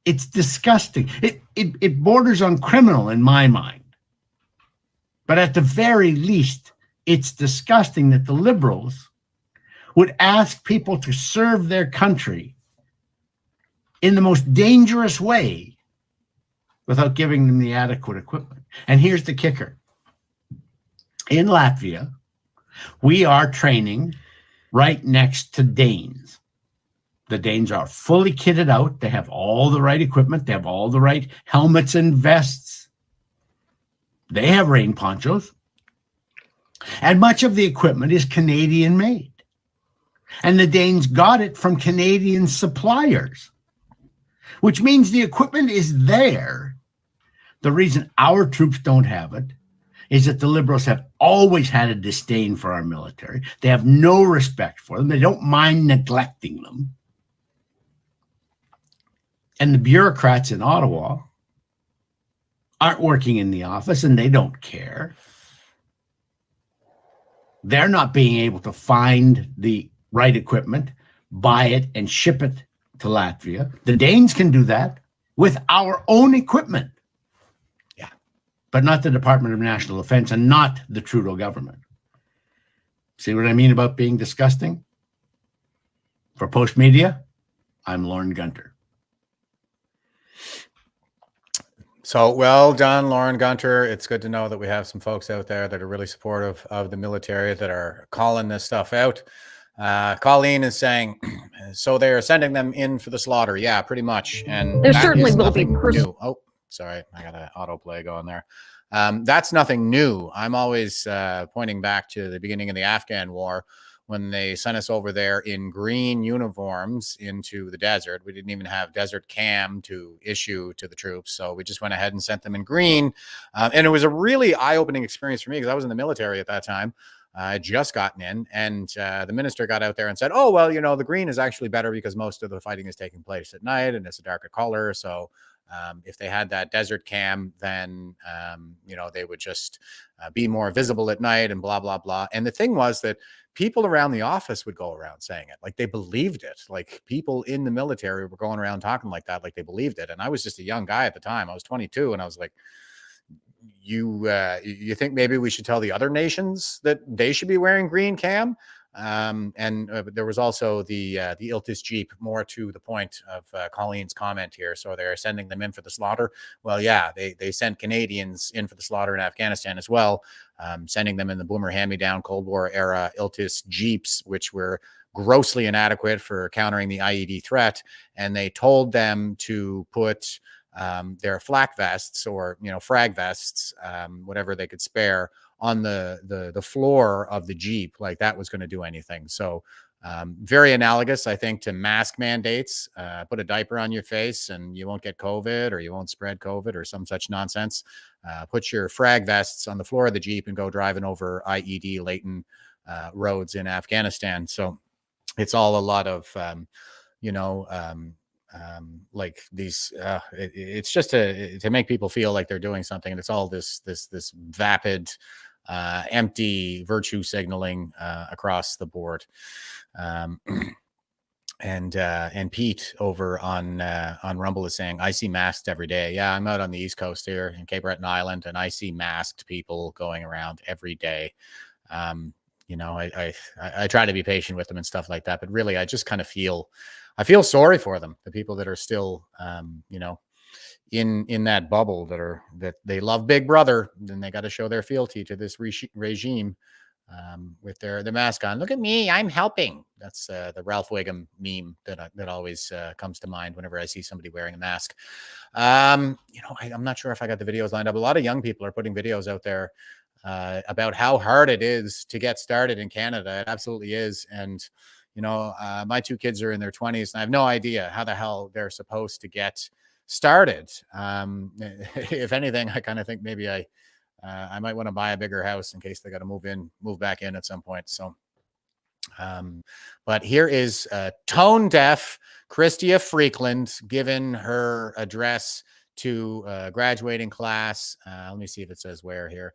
It's disgusting. It borders on criminal in my mind. But at the very least, it's disgusting that the Liberals would ask people to serve their country in the most dangerous way without giving them the adequate equipment. And here's the kicker. In Latvia, we are training right next to Danes. The Danes are fully kitted out. They have all the right equipment. They have all the right helmets and vests. They have rain ponchos. And much of the equipment is Canadian made. And the Danes got it from Canadian suppliers, which means the equipment is there. The reason our troops don't have it is that the Liberals have always had a disdain for our military. They have no respect for them. They don't mind neglecting them. And the bureaucrats in Ottawa aren't working in the office and they don't care. They're not being able to find the right equipment, buy it, and ship it to Latvia. The Danes can do that with our own equipment. Yeah. But not the Department of National Defense and not the Trudeau government. See what I mean about being disgusting? For Post Media, I'm Lauren Gunter. So well done, Lauren Gunter. It's good to know that we have some folks out there that are really supportive of the military that are calling this stuff out. Colleen is saying, so they're sending them in for the slaughter. Yeah, pretty much. And there certainly will be new. Oh, sorry. I got an autoplay going there. That's nothing new. I'm always pointing back to the beginning of the Afghan war when they sent us over there in green uniforms into the desert. We didn't even have desert cam to issue to the troops. So we just went ahead and sent them in green. And it was a really eye-opening experience for me because I was in the military at that time. I had just gotten in, and the minister got out there and said, oh, well, you know, the green is actually better because most of the fighting is taking place at night and it's a darker color. So If they had that desert cam, then, you know, they would just be more visible at night and blah, blah, blah. And the thing was that people around the office would go around saying it like they believed it. Like people in the military were going around talking like that, like they believed it. And I was just a young guy at the time. I was 22 and I was like, you think maybe we should tell the other nations that they should be wearing green cam? There was also the Iltis Jeep, more to the point of Colleen's comment here. So they're sending them in for the slaughter. Well, yeah, they sent Canadians in for the slaughter in Afghanistan as well, sending them in the boomer hand-me-down Cold War era Iltis Jeeps, which were grossly inadequate for countering the IED threat. And they told them to put their flak vests, or, you know, frag vests, whatever they could spare, on the floor of the Jeep, like that was going to do anything. So very analogous, I think, to mask mandates. Put a diaper on your face and you won't get COVID, or you won't spread COVID, or some such nonsense. Put your frag vests on the floor of the Jeep and go driving over IED laden roads in Afghanistan. So it's all a lot of, you know, like these, it's just to make people feel like they're doing something. And it's all this vapid, empty virtue signaling across the board. And Pete over on Rumble is saying, I see masked every day. Yeah, I'm out on the East Coast here in Cape Breton Island, and I see masked people going around every day. You know, I try to be patient with them and stuff like that, but really, I just kind of feel sorry for them, the people that are still, you know, in that bubble, that they love Big Brother, then they got to show their fealty to this regime with their mask on. Look at me, I'm helping. That's the Ralph Wiggum meme that always comes to mind whenever I see somebody wearing a mask. You know, I'm not sure if I got the videos lined up. A lot of young people are putting videos out there about how hard it is to get started in Canada. It absolutely is. And, you know, my two kids are in their 20s, and I have no idea how the hell they're supposed to get started. If anything, I kind of think maybe I might want to buy a bigger house in case they got to move back in at some point. So, but here is tone deaf Chrystia Freakland giving her address to graduating class. Let me see if it says where here.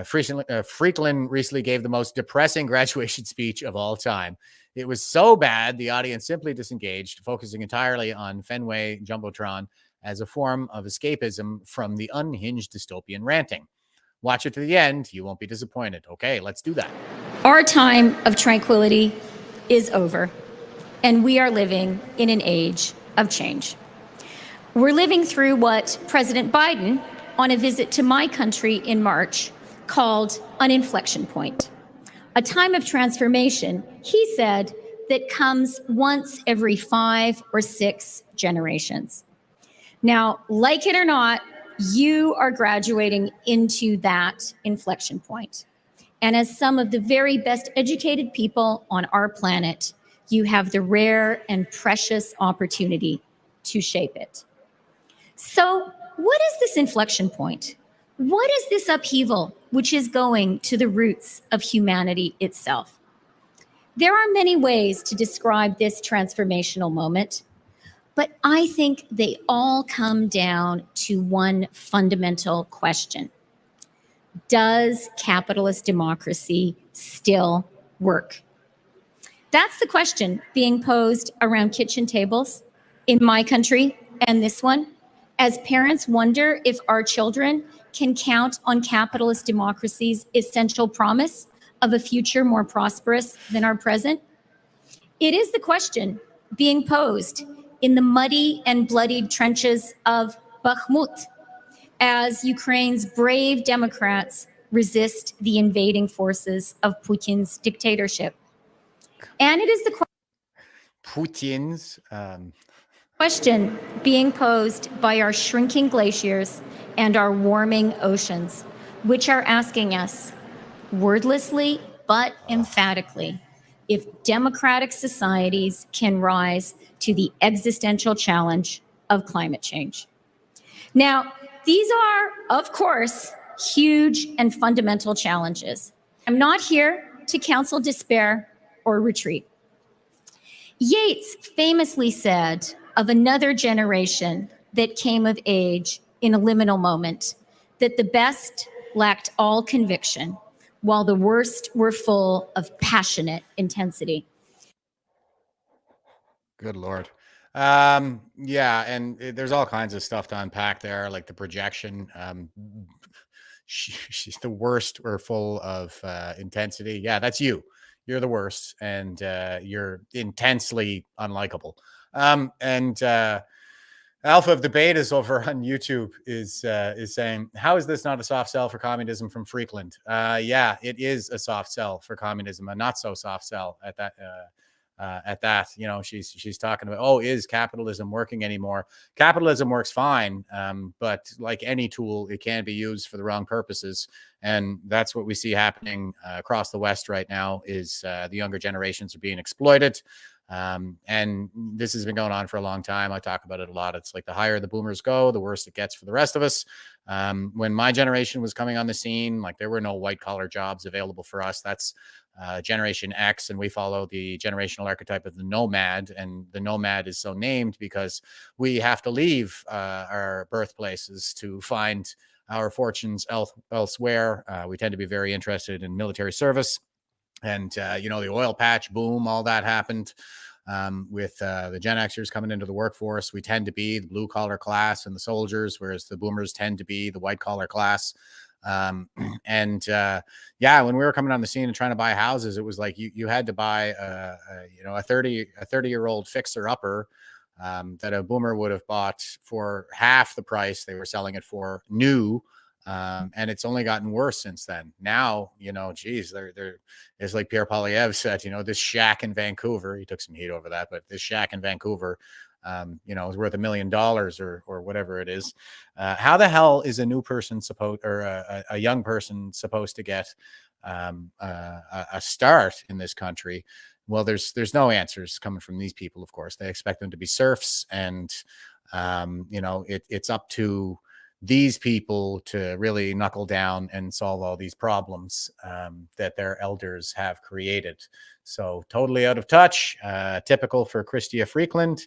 Freakland recently gave the most depressing graduation speech of all time. It was so bad, the audience simply disengaged, focusing entirely on Fenway Jumbotron as a form of escapism from the unhinged dystopian ranting. Watch it to the end. You won't be disappointed. Okay, let's do that. Our time of tranquility is over, and we are living in an age of change. We're living through what President Biden, on a visit to my country in March, called an inflection point. A time of transformation, he said, that comes once every 5 or 6 generations. Now, like it or not, you are graduating into that inflection point. And as some of the very best educated people on our planet, you have the rare and precious opportunity to shape it. So, what is this inflection point? What is this upheaval which is going to the roots of humanity itself? There are many ways to describe this transformational moment, but I think they all come down to one fundamental question. Does capitalist democracy still work? That's the question being posed around kitchen tables in my country and this one, as parents wonder if our children can count on capitalist democracy's essential promise of a future more prosperous than our present. It is the question being posed in the muddy and bloodied trenches of Bakhmut as Ukraine's brave Democrats resist the invading forces of Putin's dictatorship. And it is the Putin's question being posed by our shrinking glaciers and our warming oceans, which are asking us, wordlessly but emphatically, if democratic societies can rise to the existential challenge of climate change. Now, these are, of course, huge and fundamental challenges. I'm not here to counsel despair or retreat. Yeats famously said of another generation that came of age in a liminal moment, that the best lacked all conviction, while the worst were full of passionate intensity. Good Lord. Yeah, and there's all kinds of stuff to unpack there, like the projection. She's the worst or full of intensity. Yeah, that's you. You're the worst, and you're intensely unlikable. And Alpha of Debate is over on YouTube is saying, how is this not a soft sell for communism from Freakland? Yeah, it is a soft sell for communism, a not so soft sell at that. You know, she's talking about, oh, is capitalism working anymore? Capitalism works fine, but like any tool, it can be used for the wrong purposes, and that's what we see happening across the West right now. Is the younger generations are being exploited. And this has been going on for a long time. I talk about it a lot. It's like the higher the boomers go, the worse it gets for the rest of us. When my generation was coming on the scene, like there were no white collar jobs available for us. That's Generation X, and we follow the generational archetype of the nomad. And the nomad is so named because we have to leave our birthplaces to find our fortunes elsewhere. We tend to be very interested in military service. And, you know, the oil patch boom, all that happened with the Gen Xers coming into the workforce. We tend to be the blue collar class and the soldiers, whereas the boomers tend to be the white collar class. Yeah, when we were coming on the scene and trying to buy houses, it was like you had to buy a 30-year-old fixer upper that a boomer would have bought for half the price they were selling it for new. And it's only gotten worse since then. Now, you know, geez, it's like Pierre Poilievre said, you know, this shack in Vancouver, he took some heat over that, but this shack in Vancouver, you know, is worth $1 million or whatever it is. How the hell is a new person supposed, or a young person supposed to get a start in this country? Well, there's no answers coming from these people. Of course, they expect them to be serfs, and you know, it's up to these people to really knuckle down and solve all these problems that their elders have created. So totally out of touch, typical for Chrystia Freakland.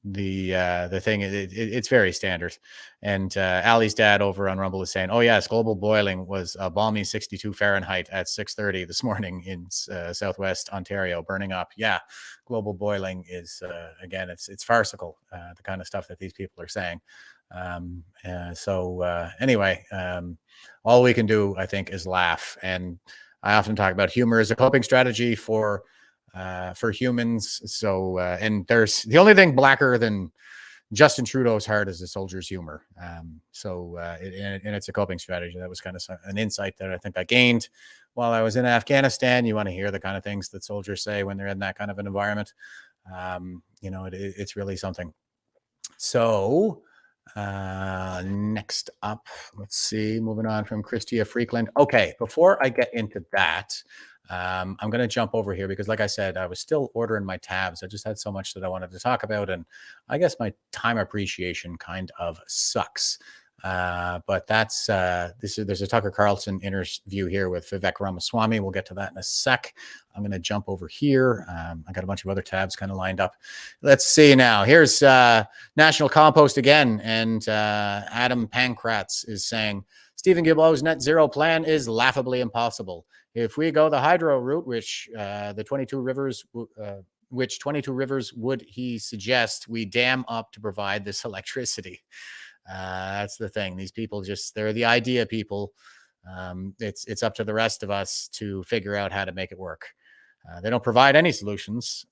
The thing, it's very standard. And Ali's dad over on Rumble is saying, oh yes, global boiling was a balmy 62 Fahrenheit at 6:30 this morning in Southwest Ontario, burning up. Yeah, global boiling is again, it's farcical, the kind of stuff that these people are saying. Anyway, all we can do, I think, is laugh. And I often talk about humor as a coping strategy for humans. So, and there's the only thing blacker than Justin Trudeau's heart is a soldier's humor. And it's a coping strategy. That was kind of an insight that I think I gained while I was in Afghanistan. You want to hear the kind of things that soldiers say when they're in that kind of an environment. You know, it's really something. So, next up, let's see, moving on from Chrystia Freakland. Okay, before I get into that, I'm going to jump over here because, like I said, I was still ordering my tabs. I just had so much that I wanted to talk about, and I guess my time appreciation kind of sucks. But that's there's a Tucker Carlson interview here with Vivek Ramaswamy. We'll get to that in a sec. I'm going to jump over here. I got a bunch of other tabs kind of lined up. Let's see now. Here's National Compost again, and Adam Pankratz is saying Stephen Guilbeault's net zero plan is laughably impossible. If we go the hydro route, which 22 rivers would he suggest we dam up to provide this electricity? That's the thing. These people they're the idea people. It's up to the rest of us to figure out how to make it work. They don't provide any solutions.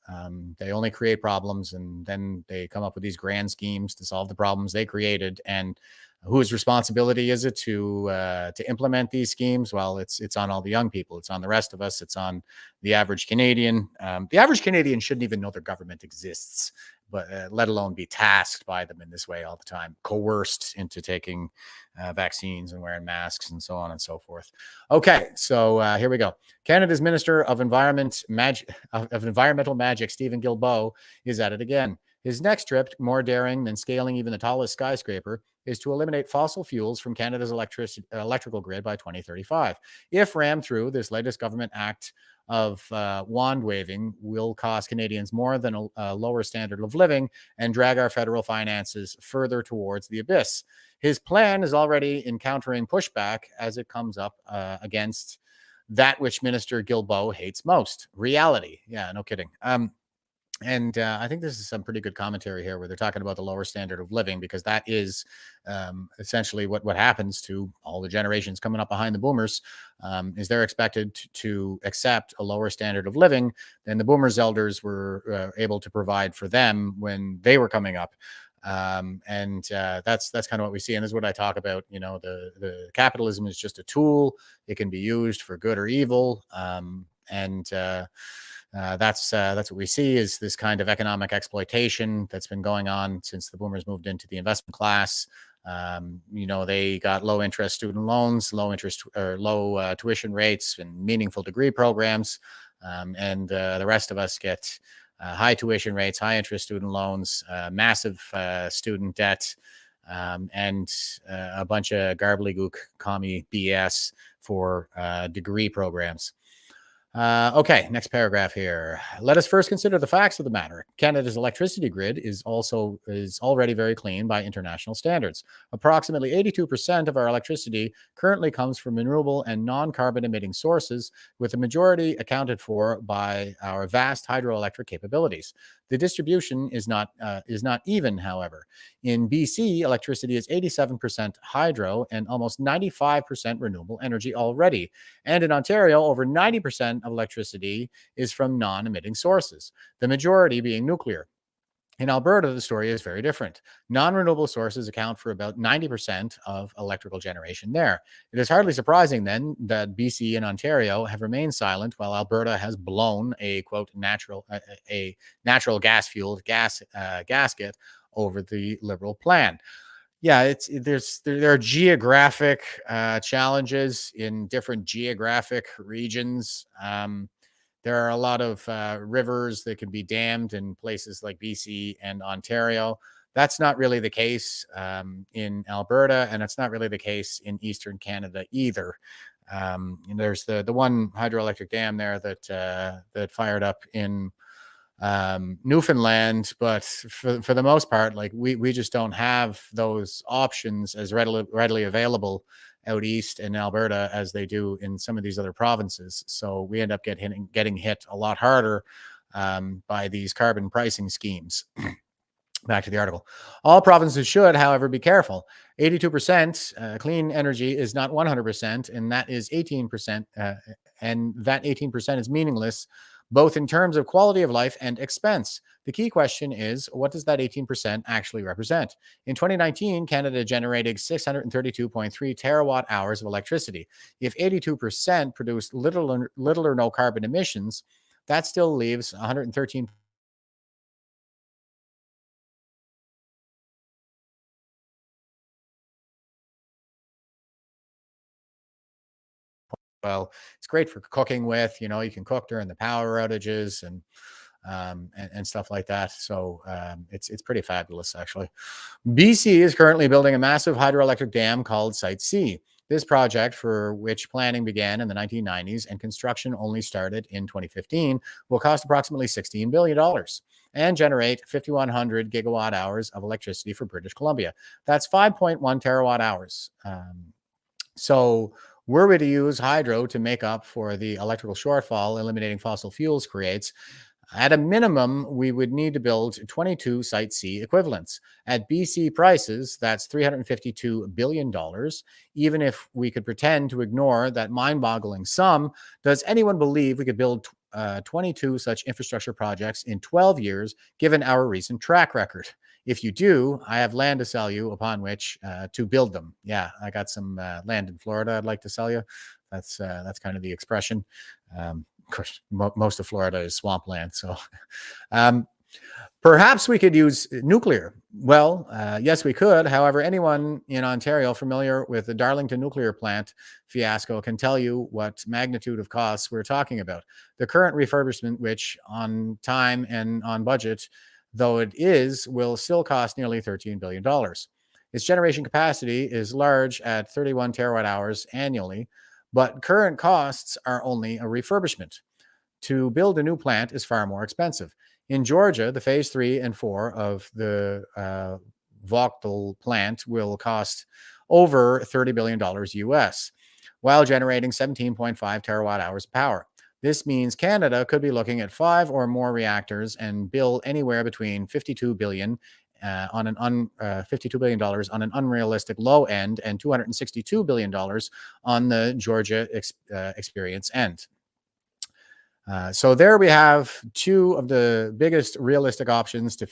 They only create problems, and then they come up with these grand schemes to solve the problems they created. And whose responsibility is it to implement these schemes? Well, it's on all the young people. It's on the rest of us. It's on the average Canadian. The average Canadian shouldn't even know their government exists, but let alone be tasked by them in this way all the time, coerced into taking vaccines and wearing masks and so on and so forth. Okay, so here we go. Canada's Minister of Environmental Magic, Stephen Guilbeault, is at it again. His next trip, more daring than scaling even the tallest skyscraper, is to eliminate fossil fuels from Canada's electrical grid by 2035. If rammed through, this latest government act of wand waving will cost Canadians more than a lower standard of living and drag our federal finances further towards the abyss. His plan is already encountering pushback as it comes up against that which Minister Guilbeault hates most, reality. Yeah, no kidding. And I think this is some pretty good commentary here where they're talking about the lower standard of living, because that is essentially what happens to all the generations coming up behind the boomers, is they're expected to accept a lower standard of living than the boomers' elders were able to provide for them when they were coming up. That's kind of what we see. And this is what I talk about. You know, the capitalism is just a tool. It can be used for good or evil. That's what we see, is this kind of economic exploitation that's been going on since the boomers moved into the investment class. You know, they got low interest student loans, low tuition rates, and meaningful degree programs. The rest of us get high tuition rates, high interest student loans, massive student debt, and a bunch of garbly-gook commie BS for degree programs. Okay, next paragraph here. Let us first consider the facts of the matter. Canada's electricity grid is already very clean by international standards. Approximately 82% of our electricity currently comes from renewable and non-carbon emitting sources, with the majority accounted for by our vast hydroelectric capabilities. The distribution is not even, however. In BC, electricity is 87% hydro and almost 95% renewable energy already. And in Ontario, over 90% of electricity is from non-emitting sources, the majority being nuclear. In Alberta, the story is very different. Non-renewable sources account for about 90% of electrical generation there. It is hardly surprising, then, that BC and Ontario have remained silent while Alberta has blown a, quote, natural gas-fueled gasket over the Liberal plan. Yeah, there are geographic challenges in different geographic regions. There are a lot of rivers that can be dammed in places like BC and Ontario. That's not really the case in Alberta, and it's not really the case in Eastern Canada either. There's the one hydroelectric dam there that fired up in Newfoundland, but for the most part, like we just don't have those options as readily available out east in Alberta as they do in some of these other provinces. So we end up getting hit a lot harder by these carbon pricing schemes. Back to the article. All provinces should, however, be careful. 82% clean energy is not 100%, and that is 18%, and that 18% is meaningless, both in terms of quality of life and expense. The key question is, what does that 18% actually represent? In 2019, Canada generated 632.3 terawatt hours of electricity. If 82% produced little or no carbon emissions, that still leaves 113. Well, it's great for cooking with. You know, you can cook during the power outages and stuff like that. So it's pretty fabulous, actually. BC is currently building a massive hydroelectric dam called Site C. This project, for which planning began in the 1990s and construction only started in 2015, will cost approximately $16 billion and generate 5,100 gigawatt hours of electricity for British Columbia. That's 5.1 terawatt hours. So were we to use hydro to make up for the electrical shortfall eliminating fossil fuels creates, at a minimum, we would need to build 22 Site C equivalents. At BC prices, that's $352 billion. Even if we could pretend to ignore that mind-boggling sum, does anyone believe we could build 22 such infrastructure projects in 12 years, given our recent track record? If you do, I have land to sell you upon which to build them. Yeah, I got some land in Florida I'd like to sell you. That's kind of the expression. Of course, most of Florida is swampland. So perhaps we could use nuclear. Well, yes, we could. However, anyone in Ontario familiar with the Darlington nuclear plant fiasco can tell you what magnitude of costs we're talking about. The current refurbishment, which on time and on budget, though it will still cost nearly $13 billion. Its generation capacity is large at 31 terawatt hours annually, but current costs are only a refurbishment. To build a new plant is far more expensive. In Georgia, the phase 3 and 4 of the Ret'd plant will cost over $30 billion US, while generating 17.5 terawatt hours of power. This means Canada could be looking at 5 or more reactors and bill anywhere between $52 billion on an unrealistic low end and $262 billion on the Georgia experience end. So there we have two of the biggest realistic options to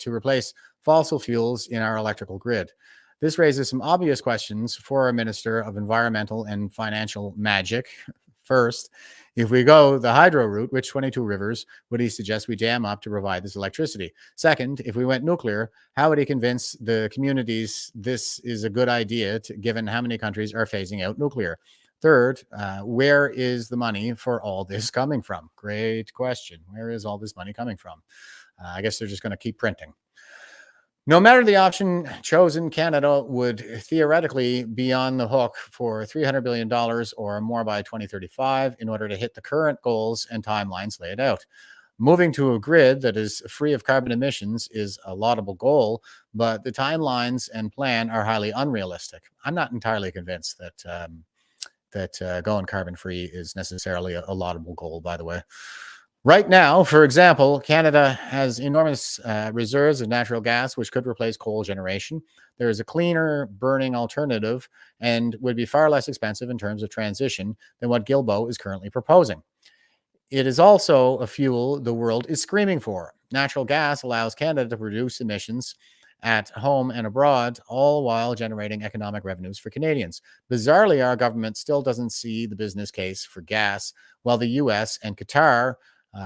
replace fossil fuels in our electrical grid. This raises some obvious questions for our Minister of Environmental and Financial Magic. First, if we go the hydro route, which 22 rivers would he suggest we dam up to provide this electricity? Second, if we went nuclear, how would he convince the communities this is a good idea, given how many countries are phasing out nuclear? Third, where is the money for all this coming from? Great question. Where is all this money coming from? I guess they're just going to keep printing. No matter the option chosen, Canada would theoretically be on the hook for $300 billion or more by 2035 in order to hit the current goals and timelines laid out. Moving to a grid that is free of carbon emissions is a laudable goal, but the timelines and plan are highly unrealistic. I'm not entirely convinced that going carbon free is necessarily a laudable goal, by the way. Right now, for example, Canada has enormous reserves of natural gas, which could replace coal generation. There is a cleaner burning alternative and would be far less expensive in terms of transition than what Guilbeault is currently proposing. It is also a fuel the world is screaming for. Natural gas allows Canada to reduce emissions at home and abroad, all while generating economic revenues for Canadians. Bizarrely, our government still doesn't see the business case for gas, while the US and Qatar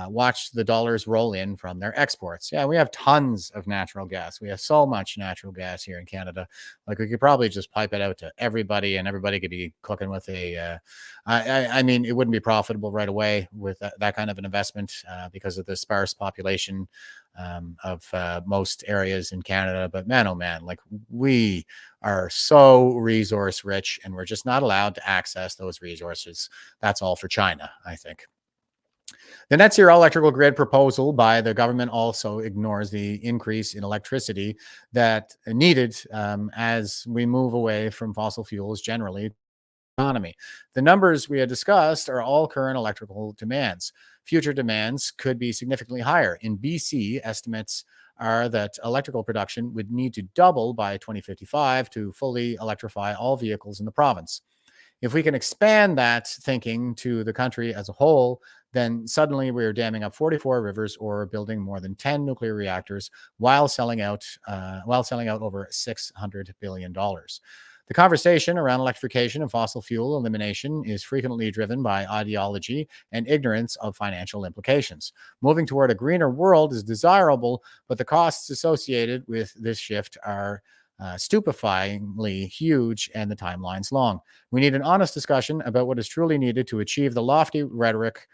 watch the dollars roll in from their exports. Yeah, we have tons of natural gas. We have so much natural gas here in Canada. Like, we could probably just pipe it out to everybody, and everybody could be cooking with I mean, it wouldn't be profitable right away with that kind of an investment because of the sparse population of most areas in Canada. But man, oh man, like, we are so resource rich, and we're just not allowed to access those resources. That's all for China, I think. The net zero electrical grid proposal by the government also ignores the increase in electricity that needed as we move away from fossil fuels generally. Economy. The numbers we had discussed are all current electrical demands. Future demands could be significantly higher. In BC, estimates are that electrical production would need to double by 2055 to fully electrify all vehicles in the province. If we can expand that thinking to the country as a whole, then suddenly we're damming up 44 rivers or building more than 10 nuclear reactors while selling out over $600 billion. The conversation around electrification and fossil fuel elimination is frequently driven by ideology and ignorance of financial implications. Moving toward a greener world is desirable, but the costs associated with this shift are stupefyingly huge and the timelines long. We need an honest discussion about what is truly needed to achieve the lofty rhetoric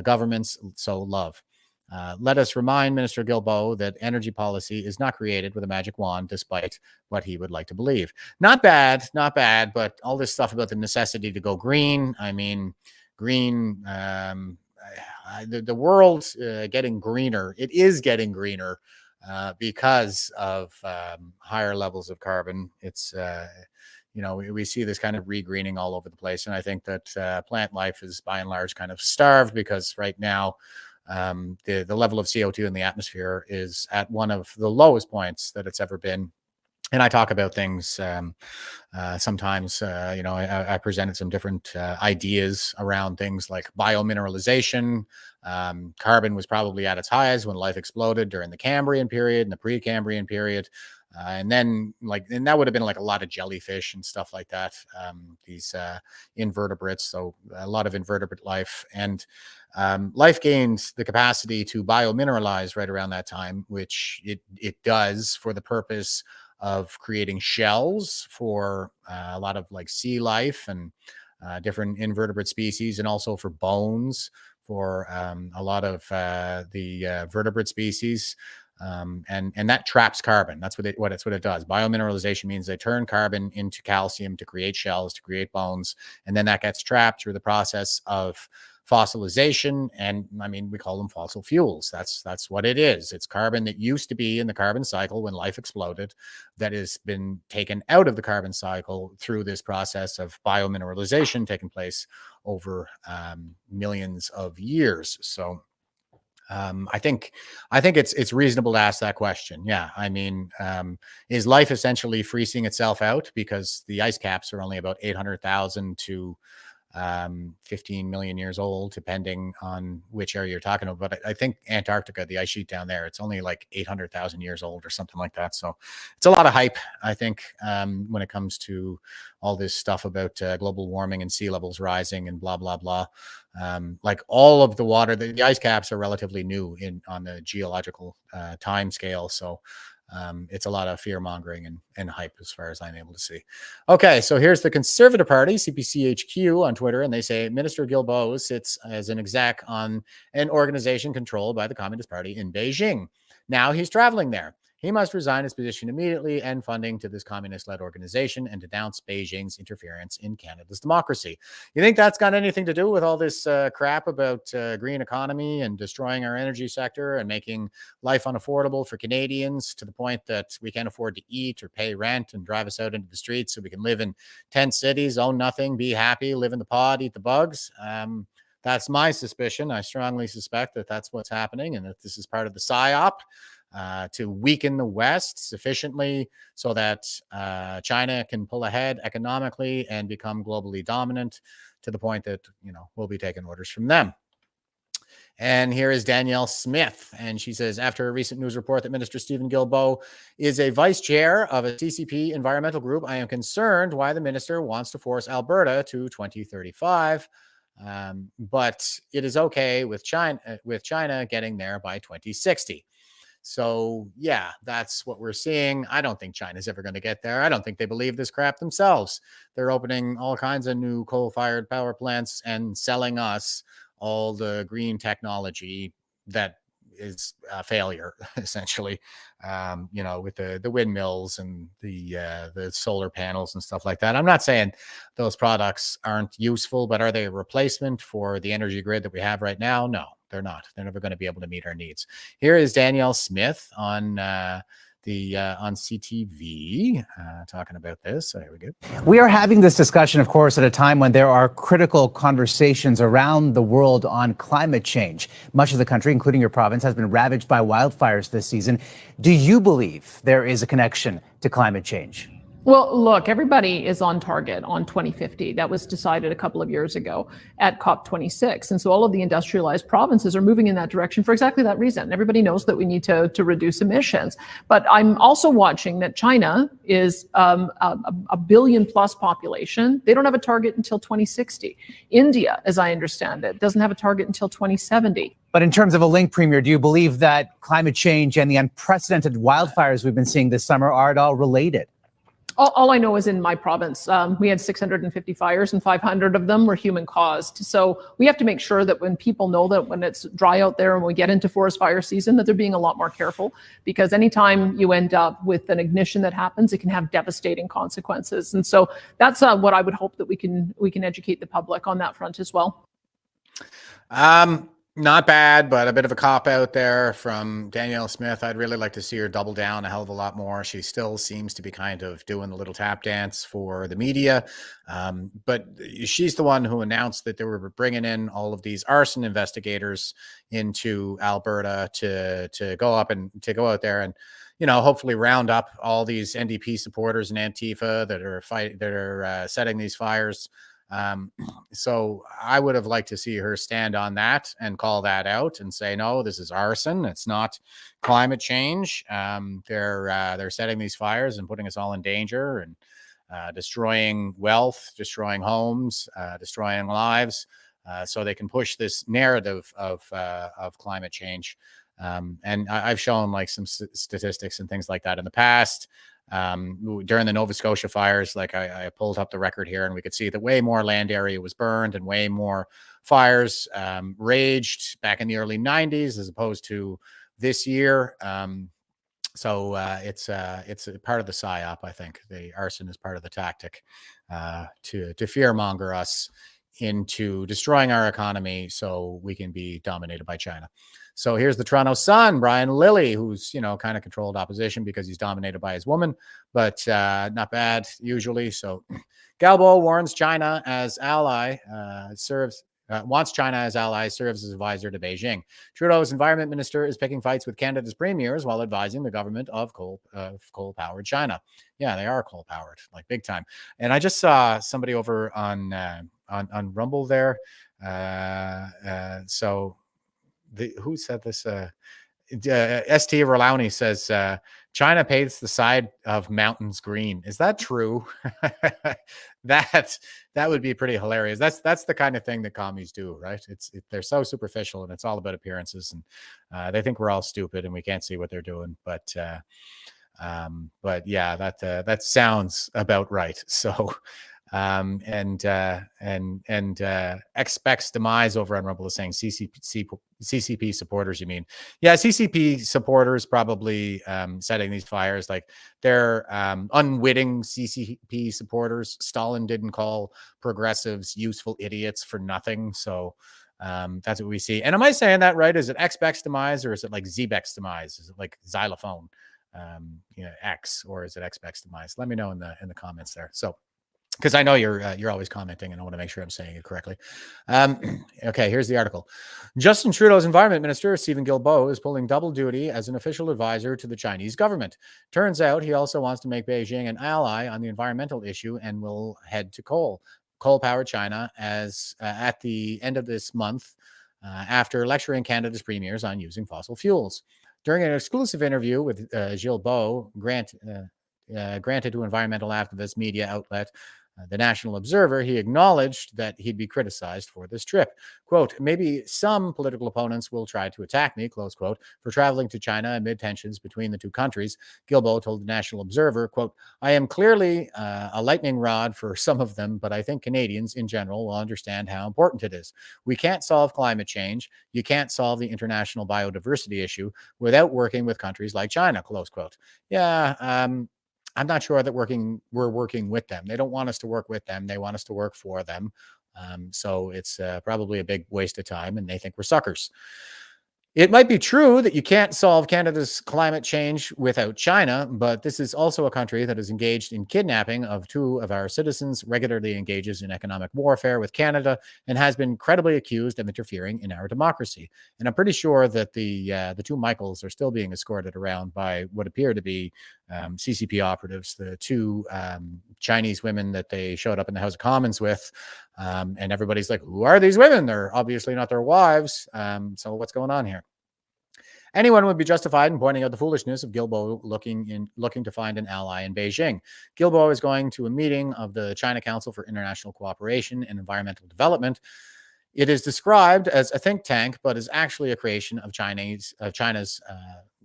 governments so love. Let us remind Minister Guilbeault that energy policy is not created with a magic wand, despite what he would like to believe. Not bad, but all this stuff about the necessity to go green. I mean, green, the world's getting greener. It is getting greener because of higher levels of carbon. It's, we see this kind of regreening all over the place. And I think that plant life is by and large kind of starved because right now, the level of CO2 in the atmosphere is at one of the lowest points that it's ever been. And I talk about things sometimes, I presented some different ideas around things like biomineralization. Carbon was probably at its highest when life exploded during the Cambrian period and the Precambrian period. And then that would have been like a lot of jellyfish and stuff like that. These invertebrates, so a lot of invertebrate life. And life gained the capacity to biomineralize right around that time, which it does for the purpose of creating shells for a lot of like sea life and different invertebrate species, and also for bones for a lot of the vertebrate species. And that traps carbon. That's what it does. Biomineralization means they turn carbon into calcium to create shells, to create bones, and then that gets trapped through the process of fossilization. And I mean, we call them fossil fuels. That's what it is. It's carbon that used to be in the carbon cycle when life exploded, that has been taken out of the carbon cycle through this process of biomineralization taking place over millions of years. So I think it's reasonable to ask that question. Yeah, I mean, is life essentially freezing itself out because the ice caps are only about 800,000 to 15 million years old, depending on which area you're talking about. But I think Antarctica, the ice sheet down there, it's only like 800,000 years old or something like that. So it's a lot of hype, I think, when it comes to all this stuff about global warming and sea levels rising and blah, blah, blah. Like all of the water, the ice caps are relatively new on the geological time scale. So it's a lot of fear mongering and hype as far as I'm able to see. Okay, so here's the Conservative Party, CPCHQ, on Twitter, and they say Minister Guilbeault sits as an exec on an organization controlled by the Communist Party in Beijing. Now he's traveling there. He must resign his position immediately, end funding to this communist-led organization, and denounce Beijing's interference in Canada's democracy. You think that's got anything to do with all this crap about green economy and destroying our energy sector and making life unaffordable for Canadians to the point that we can't afford to eat or pay rent and drive us out into the streets so we can live in tent cities, own nothing, be happy, live in the pod, eat the bugs? That's my suspicion. I strongly suspect that that's what's happening and that this is part of the PSYOP. To weaken the West sufficiently so that China can pull ahead economically and become globally dominant to the point that, we'll be taking orders from them. And here is Danielle Smith, and she says, after a recent news report that Minister Stephen Guilbeault is a vice chair of a CCP environmental group, I am concerned why the minister wants to force Alberta to 2035. But it is okay with China getting there by 2060. So, yeah, that's what we're seeing. I don't think China's ever going to get there. I don't think they believe this crap themselves. They're opening all kinds of new coal-fired power plants and selling us all the green technology that is a failure, essentially, with the windmills and the solar panels and stuff like that. I'm not saying those products aren't useful, but are they a replacement for the energy grid that we have right now? No. They're not. They're never going to be able to meet our needs. Here is Danielle Smith on CTV talking about this. So here we go. We are having this discussion, of course, at a time when there are critical conversations around the world on climate change. Much of the country, including your province, has been ravaged by wildfires this season. Do you believe there is a connection to climate change? Well, look, everybody is on target on 2050. That was decided a couple of years ago at COP26. And so all of the industrialized provinces are moving in that direction for exactly that reason. Everybody knows that we need to reduce emissions. But I'm also watching that China is a billion plus population. They don't have a target until 2060. India, as I understand it, doesn't have a target until 2070. But in terms of a link, Premier, do you believe that climate change and the unprecedented wildfires we've been seeing this summer are at all related? All I know is in my province, we had 650 fires and 500 of them were human caused. So we have to make sure that when people know that when it's dry out there and we get into forest fire season, that they're being a lot more careful, because anytime you end up with an ignition that happens, it can have devastating consequences. And so that's what I would hope that we can educate the public on that front as well. Not bad, but a bit of a cop out there from Danielle Smith. I'd really like to see her double down a hell of a lot more. She still seems to be kind of doing the little tap dance for the media. But she's the one who announced that they were bringing in all of these arson investigators into Alberta to go out there and, hopefully round up all these NDP supporters and Antifa that are setting these fires. So I would have liked to see her stand on that and call that out and say, no, this is arson. It's not climate change. They're setting these fires and putting us all in danger and destroying wealth, destroying homes, destroying lives, so they can push this narrative of climate change. And I've shown like some statistics and things like that in the past. During the Nova Scotia fires, like I pulled up the record here, and we could see that way more land area was burned and way more fires raged back in the early 90s as opposed to this year. So it's a part of the psyop. I think the arson is part of the tactic to fearmonger us into destroying our economy so we can be dominated by China. So here's the Toronto Sun, Brian Lilly, who's, kind of controlled opposition because he's dominated by his woman, but not bad usually. So Galbo warns China as ally, wants China as ally, serves as advisor to Beijing. Trudeau's environment minister is picking fights with Canada's premiers while advising the government of coal-powered China. Yeah, they are coal-powered, like big time. And I just saw somebody over on Rumble there. Who said this? ST Rolowny says China paints the side of mountains green. Is that true? that would be pretty hilarious. That's the kind of thing that commies do, right? They're so superficial, and it's all about appearances, and they think we're all stupid and we can't see what they're doing. But yeah, that sounds about right. So. Expects demise over on Rumble is saying CCP supporters, you mean? Yeah, CCP supporters probably setting these fires. Like they're unwitting CCP supporters. Stalin didn't call progressives useful idiots for nothing. So that's what we see. And am I saying that right? Is it Xbex demise or is it like Zbex demise? Is it like xylophone X, or is it Xbex demise? Let me know in the comments there. So. Because I know you're always commenting, and I want to make sure I'm saying it correctly. Okay, here's the article. Justin Trudeau's environment minister, Stephen Guilbeault, is pulling double duty as an official advisor to the Chinese government. Turns out he also wants to make Beijing an ally on the environmental issue and will head to coal-powered China as at the end of this month after lecturing Canada's premiers on using fossil fuels. During an exclusive interview with Guilbeault, granted to environmental activist media outlet The National Observer, he acknowledged that he'd be criticized for this trip. Quote, maybe some political opponents will try to attack me, close quote, for traveling to China amid tensions between the two countries. Guilbeault told The National Observer, quote, I am clearly a lightning rod for some of them, but I think Canadians in general will understand how important it is. We can't solve climate change. You can't solve the international biodiversity issue without working with countries like China, close quote. Yeah, I'm not sure that we're working with them. They don't want us to work with them. They want us to work for them. So it's probably a big waste of time, and they think we're suckers. It might be true that you can't solve Canada's climate change without China, but this is also a country that is engaged in kidnapping of two of our citizens, regularly engages in economic warfare with Canada, and has been credibly accused of interfering in our democracy. And I'm pretty sure that the two Michaels are still being escorted around by what appear to be CCP operatives, the two Chinese women that they showed up in the House of Commons with. And everybody's like, who are these women? They're obviously not their wives. So what's going on here? Anyone would be justified in pointing out the foolishness of Guilbeault looking to find an ally in Beijing. Guilbeault is going to a meeting of the China Council for International Cooperation and Environmental Development. It is described as a think tank, but is actually a creation of China's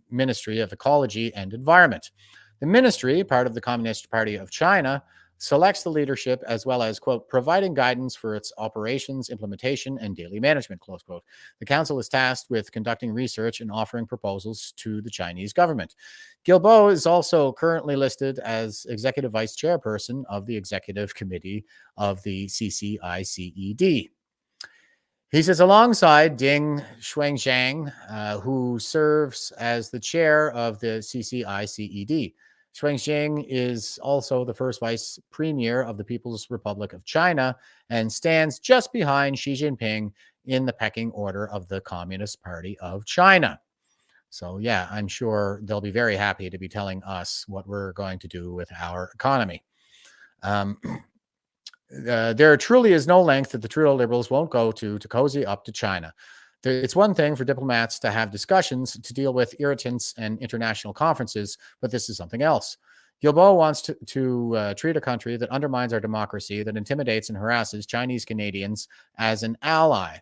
Ministry of Ecology and Environment. The ministry, part of the Communist Party of China, selects the leadership as well as, quote, providing guidance for its operations, implementation, and daily management, close quote. The council is tasked with conducting research and offering proposals to the Chinese government. Guilbeault is also currently listed as executive vice chairperson of the executive committee of the CCICED. He says alongside Ding Xuanzang, who serves as the chair of the CCICED. Xuanzang is also the first vice premier of the People's Republic of China and stands just behind Xi Jinping in the pecking order of the Communist Party of China. So, yeah, I'm sure they'll be very happy to be telling us what we're going to do with our economy. There truly is no length that the Trudeau Liberals won't go to cozy up to China. It's one thing for diplomats to have discussions to deal with irritants and international conferences, but this is something else. Guilbeault wants to treat a country that undermines our democracy, that intimidates and harasses Chinese Canadians as an ally.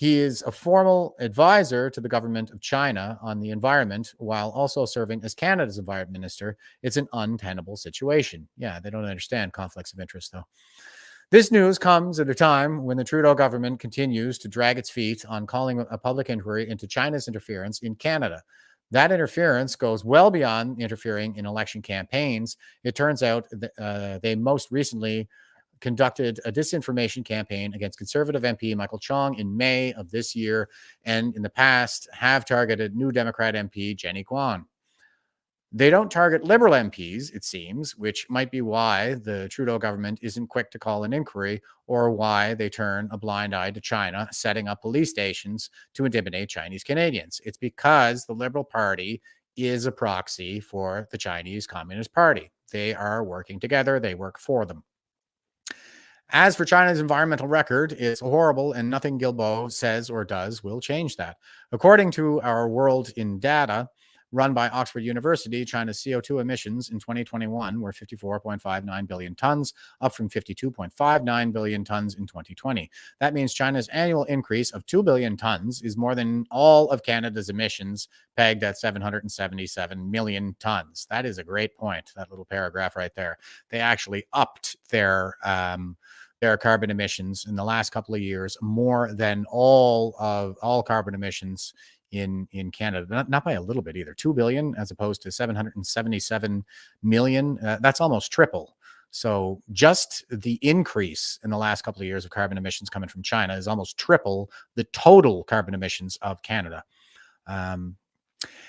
He is a formal advisor to the government of China on the environment while also serving as Canada's environment minister. It's an untenable situation. Yeah, they don't understand conflicts of interest, though. This news comes at a time when the Trudeau government continues to drag its feet on calling a public inquiry into China's interference in Canada. That interference goes well beyond interfering in election campaigns. It turns out that they most recently conducted a disinformation campaign against Conservative MP Michael Chong in May of this year, and in the past have targeted New Democrat MP Jenny Kwan. They don't target Liberal MPs, it seems, which might be why the Trudeau government isn't quick to call an inquiry, or why they turn a blind eye to China, setting up police stations to intimidate Chinese Canadians. It's because the Liberal Party is a proxy for the Chinese Communist Party. They are working together. They work for them. As for China's environmental record, it's horrible, and nothing Guilbeault says or does will change that. According to our World in Data, run by Oxford University, China's CO2 emissions in 2021 were 54.59 billion tons, up from 52.59 billion tons in 2020. That means China's annual increase of 2 billion tons is more than all of Canada's emissions, pegged at 777 million tons. That is a great point, that little paragraph right there. They actually upped their carbon emissions in the last couple of years more than all carbon emissions in Canada, not by a little bit either. 2 billion as opposed to 777 million. That's almost triple. So just the increase in the last couple of years of carbon emissions coming from China is almost triple the total carbon emissions of Canada.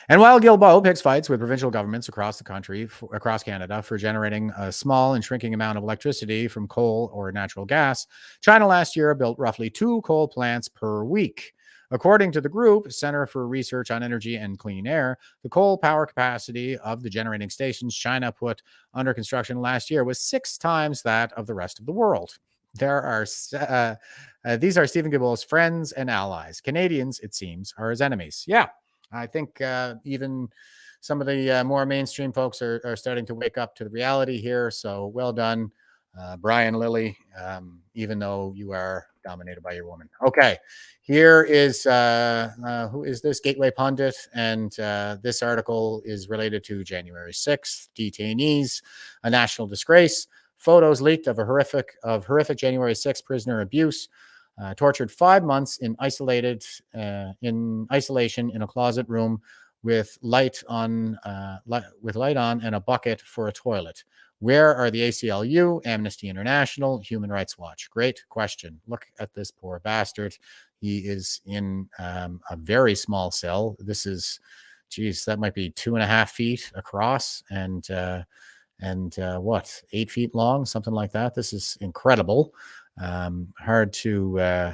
And while Guilbeault picks fights with provincial governments across the country, across Canada, for generating a small and shrinking amount of electricity from coal or natural gas, China last year built roughly 2 coal plants per week. According to the group, Center for Research on Energy and Clean Air, the coal power capacity of the generating stations China put under construction last year was 6 times that of the rest of the world. These are Stephen Guilbeault's friends and allies. Canadians, it seems, are his enemies. Yeah, I think even some of the more mainstream folks are starting to wake up to the reality here. So well done, Brian Lilly, even though you are dominated by your woman. Okay, here is, who is this? Gateway Pundit, and this article is related to January 6th, detainees, a national disgrace, photos leaked of horrific January 6th prisoner abuse, tortured 5 months in isolation in a closet room with light on and a bucket for a toilet. Where are the ACLU, Amnesty International, Human Rights Watch? Great question. Look at this poor bastard. He is in a very small cell. This is, geez, that might be 2.5 feet across and what, 8 feet long, something like that. This is incredible. Hard to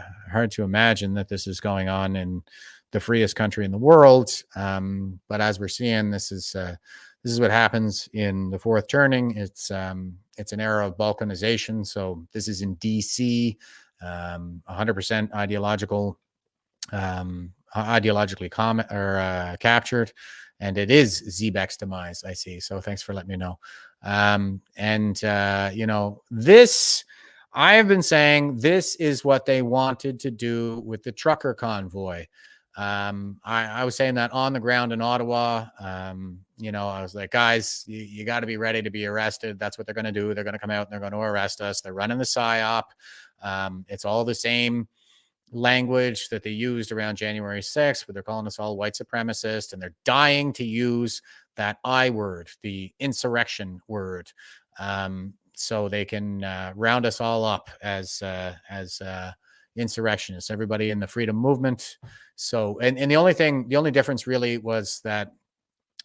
imagine that this is going on in the freest country in the world. But as we're seeing, this is what happens in the fourth turning. It's an era of balkanization. So this is in DC, 100% ideologically captured, and it is Zebek's demise, I see. So thanks for letting me know. This, I have been saying this is what they wanted to do with the trucker convoy. I was saying that on the ground in Ottawa. I was like, guys, you got to be ready to be arrested. That's what they're going to do. They're going to come out and they're going to arrest us. They're running the PSYOP. It's all the same language that they used around January 6th, where they're calling us all white supremacists, and they're dying to use that I word, the insurrection word, so they can round us all up as insurrectionists, everybody in the freedom movement. So, and the only difference really was that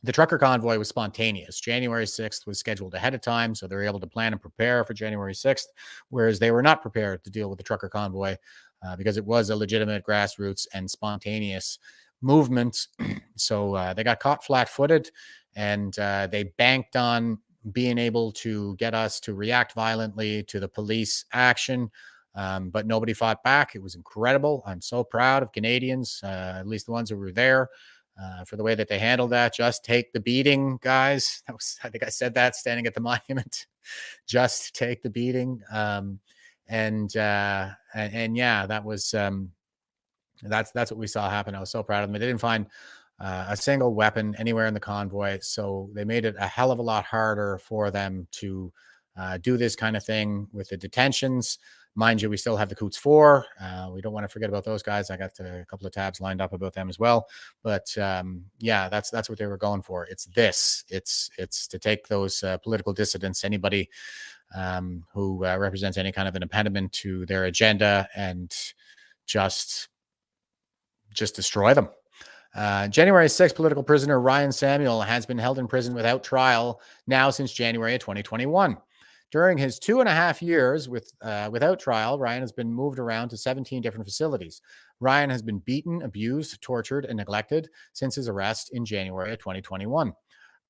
the trucker convoy was spontaneous. January 6th was scheduled ahead of time, so they were able to plan and prepare for January 6th, whereas they were not prepared to deal with the trucker convoy because it was a legitimate grassroots and spontaneous movement. So they got caught flat-footed, and they banked on being able to get us to react violently to the police action. But nobody fought back. It was incredible. I'm so proud of Canadians, at least the ones who were there, for the way that they handled that. Just take the beating, guys. I think I said that standing at the monument. Just take the beating. And yeah, that was That's what we saw happen. I was so proud of them. They didn't find a single weapon anywhere in the convoy, so they made it a hell of a lot harder for them to do this kind of thing with the detentions. Mind you, we still have the Coots 4. We don't want to forget about those guys. I got a couple of tabs lined up about them as well. But yeah, that's what they were going for. It's this. It's to take those political dissidents, anybody who represents any kind of an impediment to their agenda, and just destroy them. January 6th, political prisoner Ryan Samuel has been held in prison without trial now since January of 2021. During his 2.5 years without trial, Ryan has been moved around to 17 different facilities. Ryan has been beaten, abused, tortured, and neglected since his arrest in January of 2021.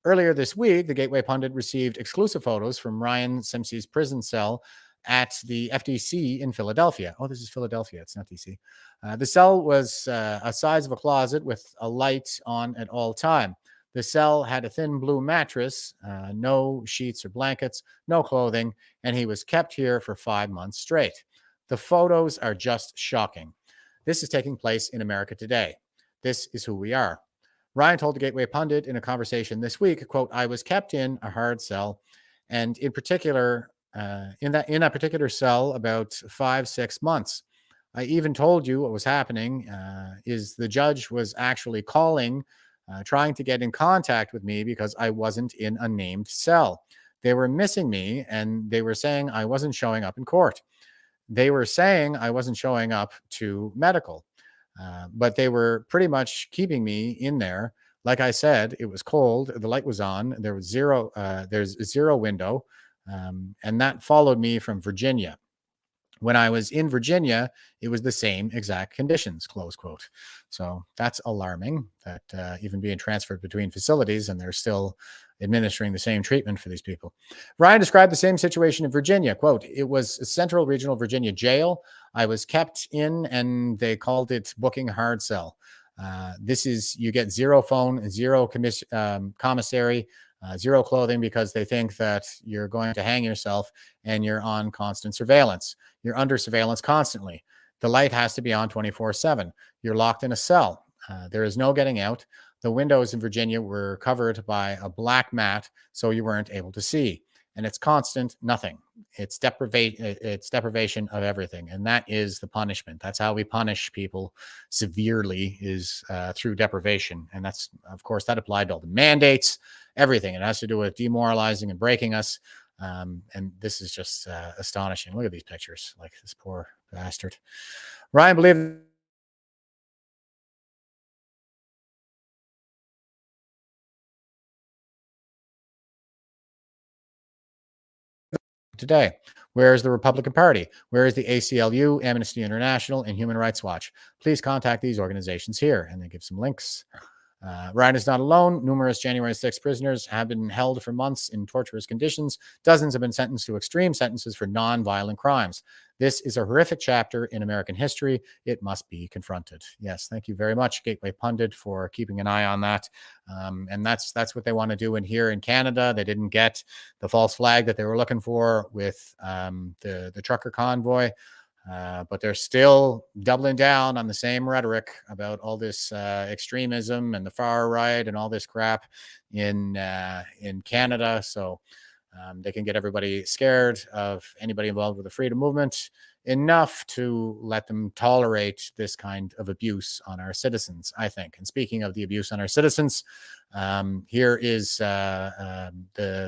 Earlier this week, the Gateway Pundit received exclusive photos from Ryan Simpson's prison cell at the FDC in Philadelphia. Oh, this is Philadelphia. It's not DC. The cell was a size of a closet with a light on at all time. The cell had a thin blue mattress, no sheets or blankets, no clothing, and he was kept here for 5 months straight. The photos are just shocking. This is taking place in America today. This is who we are. Ryan told the Gateway Pundit in a conversation this week, quote, "I was kept in a hard cell, and in particular, in that particular cell about 5-6 months. I even told you what was happening is the judge was actually calling, trying to get in contact with me because I wasn't in a named cell. They were missing me, and they were saying I wasn't showing up in court. They were saying I wasn't showing up to medical, but they were pretty much keeping me in there. Like I said, it was cold. The light was on. There was there's zero window. And that followed me from Virginia. When I was in Virginia, it was the same exact conditions," close quote. So that's alarming that even being transferred between facilities and they're still administering the same treatment for these people. Ryan described the same situation in Virginia. Quote, "It was a Central Regional Virginia jail. I was kept in and they called it booking hard cell. This is, you get zero phone, zero commissary, zero clothing because they think that you're going to hang yourself and you're on constant surveillance. You're under surveillance constantly. The light has to be on 24/7. You're locked in a cell. There is no getting out. The windows in Virginia were covered by a black mat, so you weren't able to see. And it's constant nothing. It's deprivation of everything. And that is the punishment. That's how we punish people severely, is through deprivation. And that's, of course, that applied to all the mandates, everything. It has to do with demoralizing and breaking us. And this is just astonishing. Look at these pictures. Like this poor bastard. Ryan believed today. Where is the Republican Party? Where is the ACLU, Amnesty International, and Human Rights Watch? Please contact these organizations here." And they give some links. Ryan is not alone. Numerous January 6 prisoners have been held for months in torturous conditions. Dozens have been sentenced to extreme sentences for non-violent crimes. This is a horrific chapter in American history. It must be confronted. Yes, thank you very much, Gateway Pundit, for keeping an eye on that. And that's what they want to do in here in Canada. They didn't get the false flag that they were looking for with the trucker convoy. But they're still doubling down on the same rhetoric about all this extremism and the far right and all this crap in Canada. So they can get everybody scared of anybody involved with the freedom movement enough to let them tolerate this kind of abuse on our citizens, I think. And speaking of the abuse on our citizens, here is the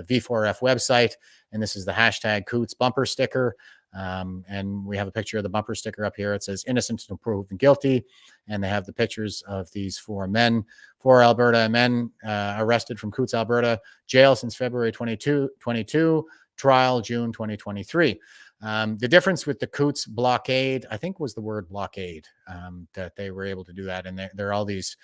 V4F website, and this is the hashtag Coots bumper sticker. And we have a picture of the bumper sticker up here. It says innocent until proven guilty. And they have the pictures of these 4 men, 4 Alberta men arrested from Coots, Alberta, jail since February 2022, trial June 2023. The difference with the Coots blockade, I think, was the word blockade, that they were able to do that. And there are all these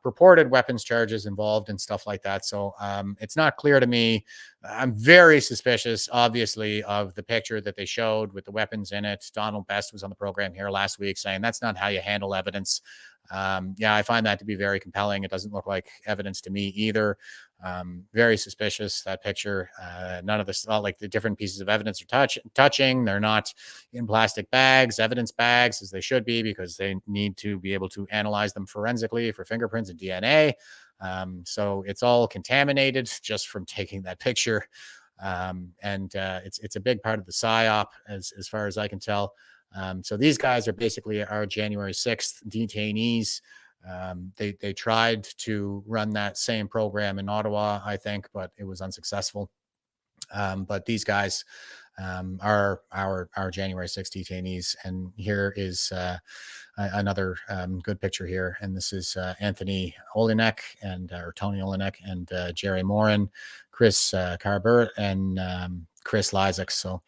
purported weapons charges involved and stuff like that. So it's not clear to me. I'm very suspicious, obviously, of the picture that they showed with the weapons in it. Donald Best was on the program here last week saying that's not how you handle evidence. Yeah, I find that to be very compelling. It doesn't look like evidence to me either. Very suspicious, that picture. None of this, not like the different pieces of evidence are touching. They're not in plastic bags, evidence bags, as they should be, because they need to be able to analyze them forensically for fingerprints and DNA. So it's all contaminated just from taking that picture. It's a big part of the PSYOP as far as I can tell. So these guys are basically our January 6th detainees. They tried to run that same program in Ottawa, I think, but it was unsuccessful. But these guys are our January 6th detainees. And here is another good picture here. And this is Anthony Olenek or Tony Olenek and Jerry Morin, Chris Carbert, and Chris Lysak. So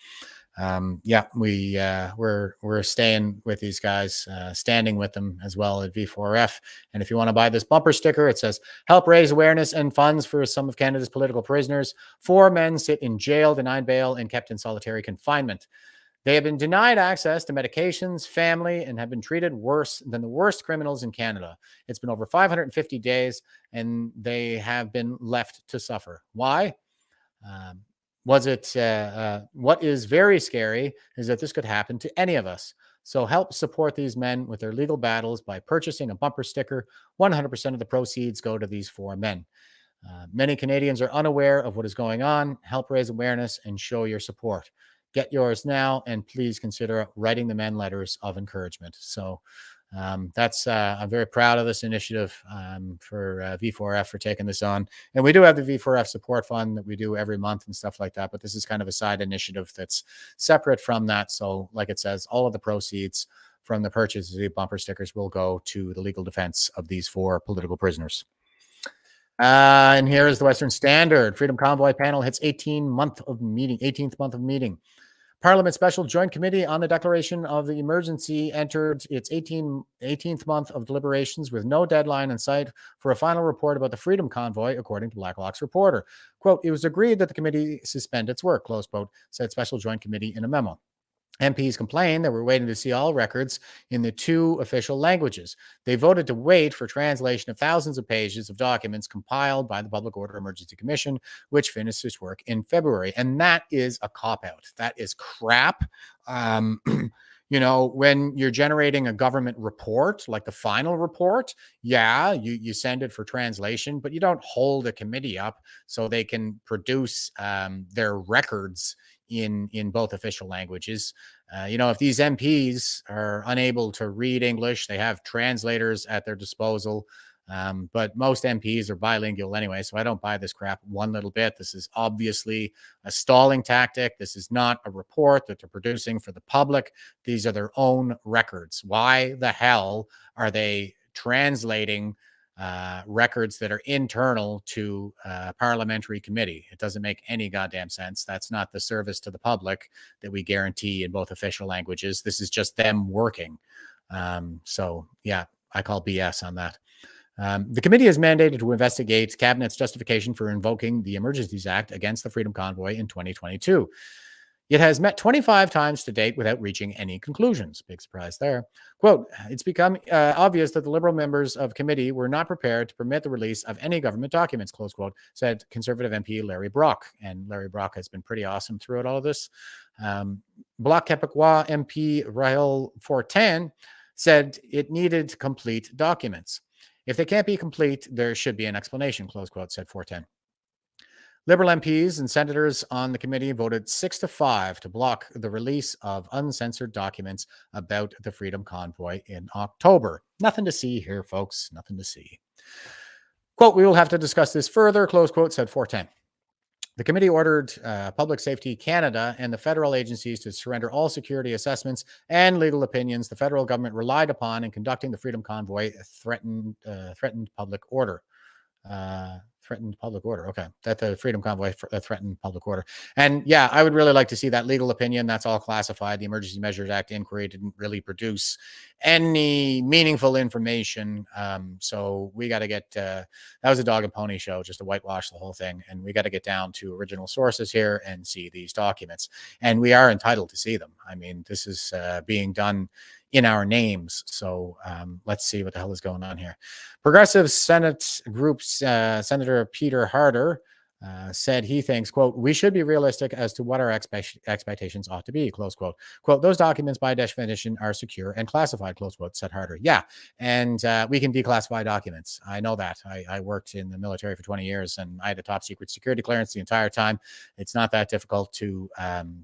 yeah, we're staying with these guys, standing with them as well at V4F. And if you want to buy this bumper sticker, it says, help raise awareness and funds for some of Canada's political prisoners. 4 men sit in jail, denied bail, and kept in solitary confinement. They have been denied access to medications, family, and have been treated worse than the worst criminals in Canada. It's been over 550 days, and they have been left to suffer. Why? What is very scary is that this could happen to any of us. So help support these men with their legal battles by purchasing a bumper sticker. 100% of the proceeds go to these 4 men. Many Canadians are unaware of what is going on. Help raise awareness and show your support. Get yours now, and please consider writing the men letters of encouragement. So I'm very proud of this initiative for V4F for taking this on. And we do have the V4F support fund that we do every month and stuff like that. But this is kind of a side initiative that's separate from that. So like it says, all of the proceeds from the purchase of the bumper stickers will go to the legal defense of these 4 political prisoners. And here is the Western Standard. Freedom Convoy panel hits 18th month of meeting. Parliament Special Joint Committee on the Declaration of the Emergency entered its 18th month of deliberations with no deadline in sight for a final report about the Freedom Convoy, according to Blacklock's reporter. Quote, it was agreed that the committee suspend its work, close quote, said Special Joint Committee in a memo. MPs complained that we're waiting to see all records in the 2 official languages. They voted to wait for translation of thousands of pages of documents compiled by the Public Order Emergency Commission, which finished its work in February. And that is a cop-out. That is crap. You know, when you're generating a government report, like the final report, yeah, you send it for translation, but you don't hold a committee up so they can produce their records in both official languages. You know, if these MPs are unable to read English, they have translators at their disposal. But most MPs are bilingual anyway, so I don't buy this crap one little bit. This is obviously a stalling tactic. This is not a report that they're producing for the public. These are their own records. Why the hell are they translating records that are internal to a parliamentary committee? It doesn't make any goddamn sense. That's not the service to the public that we guarantee in both official languages. This is just them working. So yeah, I call BS on that. The committee is mandated to investigate Cabinet's justification for invoking the Emergencies Act against the Freedom Convoy in 2022. It has met 25 times to date without reaching any conclusions. Big surprise there. Quote, it's become obvious that the Liberal members of committee were not prepared to permit the release of any government documents, close quote, said Conservative MP Larry Brock. And Larry Brock has been pretty awesome throughout all of this. Bloc Québécois MP Rahel Fortin said it needed complete documents. If they can't be complete, there should be an explanation, close quote, said Fortin. Liberal MPs and senators on the committee voted 6-5 to block the release of uncensored documents about the Freedom Convoy in October. Nothing to see here, folks. Nothing to see. Quote, we will have to discuss this further, close quote, said Fortin. The committee ordered Public Safety Canada and the federal agencies to surrender all security assessments and legal opinions the federal government relied upon in conducting the Freedom Convoy threatened public order. Threatened public order. Okay. That the Freedom Convoy threatened public order. And yeah, I would really like to see that legal opinion. That's all classified. The Emergency Measures Act inquiry didn't really produce any meaningful information. So we got to get, that was a dog and pony show, just to whitewash the whole thing. And we got to get down to original sources here and see these documents. And we are entitled to see them. I mean, this is being done in our names. So let's see what the hell is going on here. Progressive Senate Group's Senator Peter Harder said he thinks, quote, we should be realistic as to what our expectations ought to be, close quote. Quote, those documents by definition are secure and classified, close quote, said Harder. Yeah, and we can declassify documents. I know that. I worked in the military for 20 years, and I had a top secret security clearance the entire time. It's not that difficult to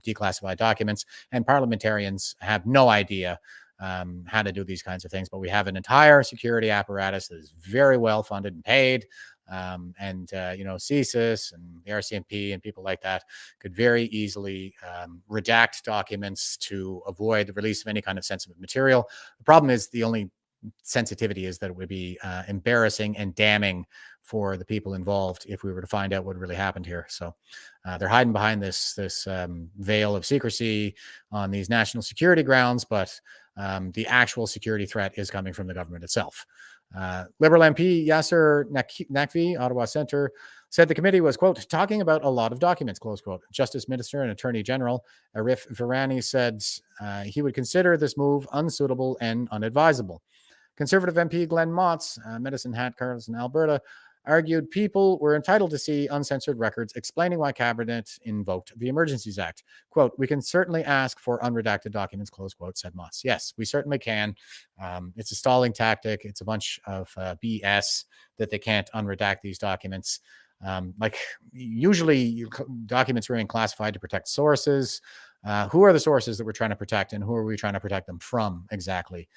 declassify documents, and parliamentarians have no idea how to do these kinds of things, but we have an entire security apparatus that is very well funded and paid. CSIS and the RCMP and people like that could very easily redact documents to avoid the release of any kind of sensitive material. The problem is the only sensitivity is that it would be embarrassing and damning for the people involved if we were to find out what really happened here. So they're hiding behind this veil of secrecy on these national security grounds, but the actual security threat is coming from the government itself. Liberal MP Yasser Naqvi, Ottawa Centre, said the committee was, quote, talking about a lot of documents, close quote. Justice Minister and Attorney General Arif Virani said he would consider this move unsuitable and unadvisable. Conservative MP Glenn Motz, Medicine Hat, Carleton, Alberta, argued people were entitled to see uncensored records explaining why Cabinet invoked the Emergencies Act. Quote, we can certainly ask for unredacted documents, close quote, said Motz. Yes, we certainly can. It's a stalling tactic. It's a bunch of BS that they can't unredact these documents. Usually documents remain classified to protect sources. Who are the sources that we're trying to protect, and who are we trying to protect them from exactly?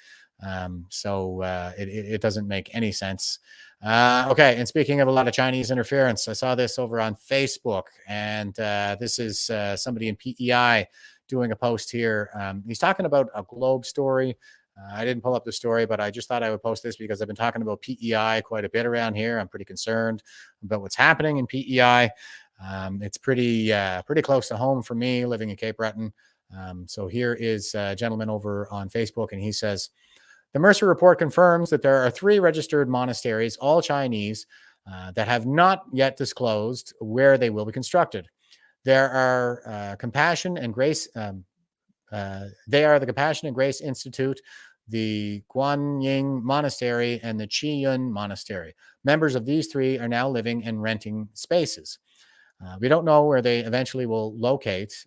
It doesn't make any sense. Okay, and speaking of a lot of Chinese interference, I saw this over on Facebook, and this is somebody in PEI doing a post here. He's talking about a Globe story. I didn't pull up the story, but I just thought I would post this because I've been talking about PEI quite a bit around here. I'm pretty concerned about what's happening in PEI. It's pretty close to home for me, living in Cape Breton. So here is a gentleman over on Facebook, and he says, the Mercer report confirms that there are 3 registered monasteries, all Chinese, that have not yet disclosed where they will be constructed. There are Compassion and Grace. They are the Compassion and Grace Institute, the Guanying Monastery, and the Qiyun Monastery. Members of these 3 are now living and renting spaces. We don't know where they eventually will locate,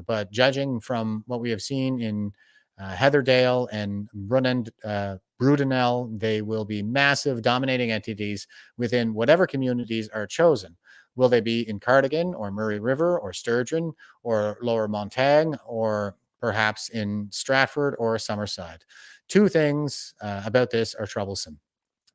but judging from what we have seen in Heatherdale and Brudenell, they will be massive dominating entities within whatever communities are chosen. Will they be in Cardigan or Murray River or Sturgeon or Lower Montague or perhaps in Stratford or Summerside? 2 things about this are troublesome.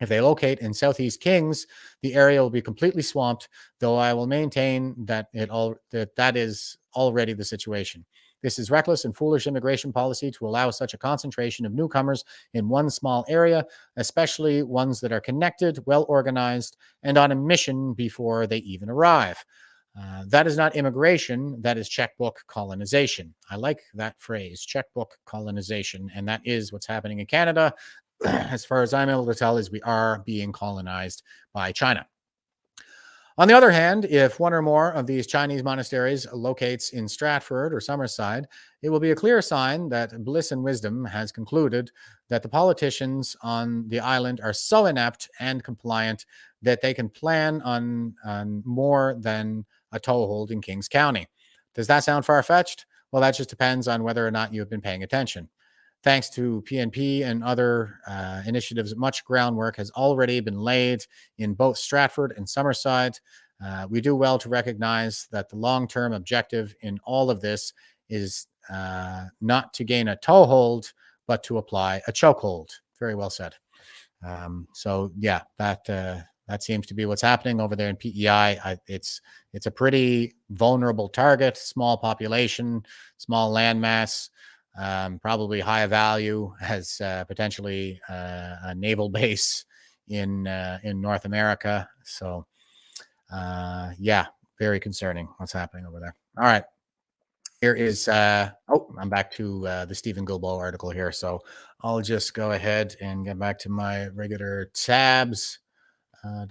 If they locate in Southeast Kings, the area will be completely swamped, though I will maintain that that is already the situation. This is reckless and foolish immigration policy to allow such a concentration of newcomers in one small area, especially ones that are connected, well organized, and on a mission before they even arrive. That is not immigration, that is checkbook colonization. I like that phrase, checkbook colonization, and that is what's happening in Canada. As far as I'm able to tell, is we are being colonized by China. On the other hand, if one or more of these Chinese monasteries locates in Stratford or Summerside, it will be a clear sign that Bliss and Wisdom has concluded that the politicians on the island are so inept and compliant that they can plan on more than a toehold in Kings County. Does that sound far-fetched? Well, that just depends on whether or not you've been paying attention. Thanks to PNP and other initiatives, much groundwork has already been laid in both Stratford and Summerside. We do well to recognize that the long-term objective in all of this is not to gain a toehold, but to apply a chokehold. Very well said. That seems to be what's happening over there in PEI. It's a pretty vulnerable target, small population, small landmass. Probably high value, has potentially a naval base in North America. So, very concerning what's happening over there. All right. Here is, I'm back to the Stephen Guilbeault article here. So I'll just go ahead and get back to my regular tabs. I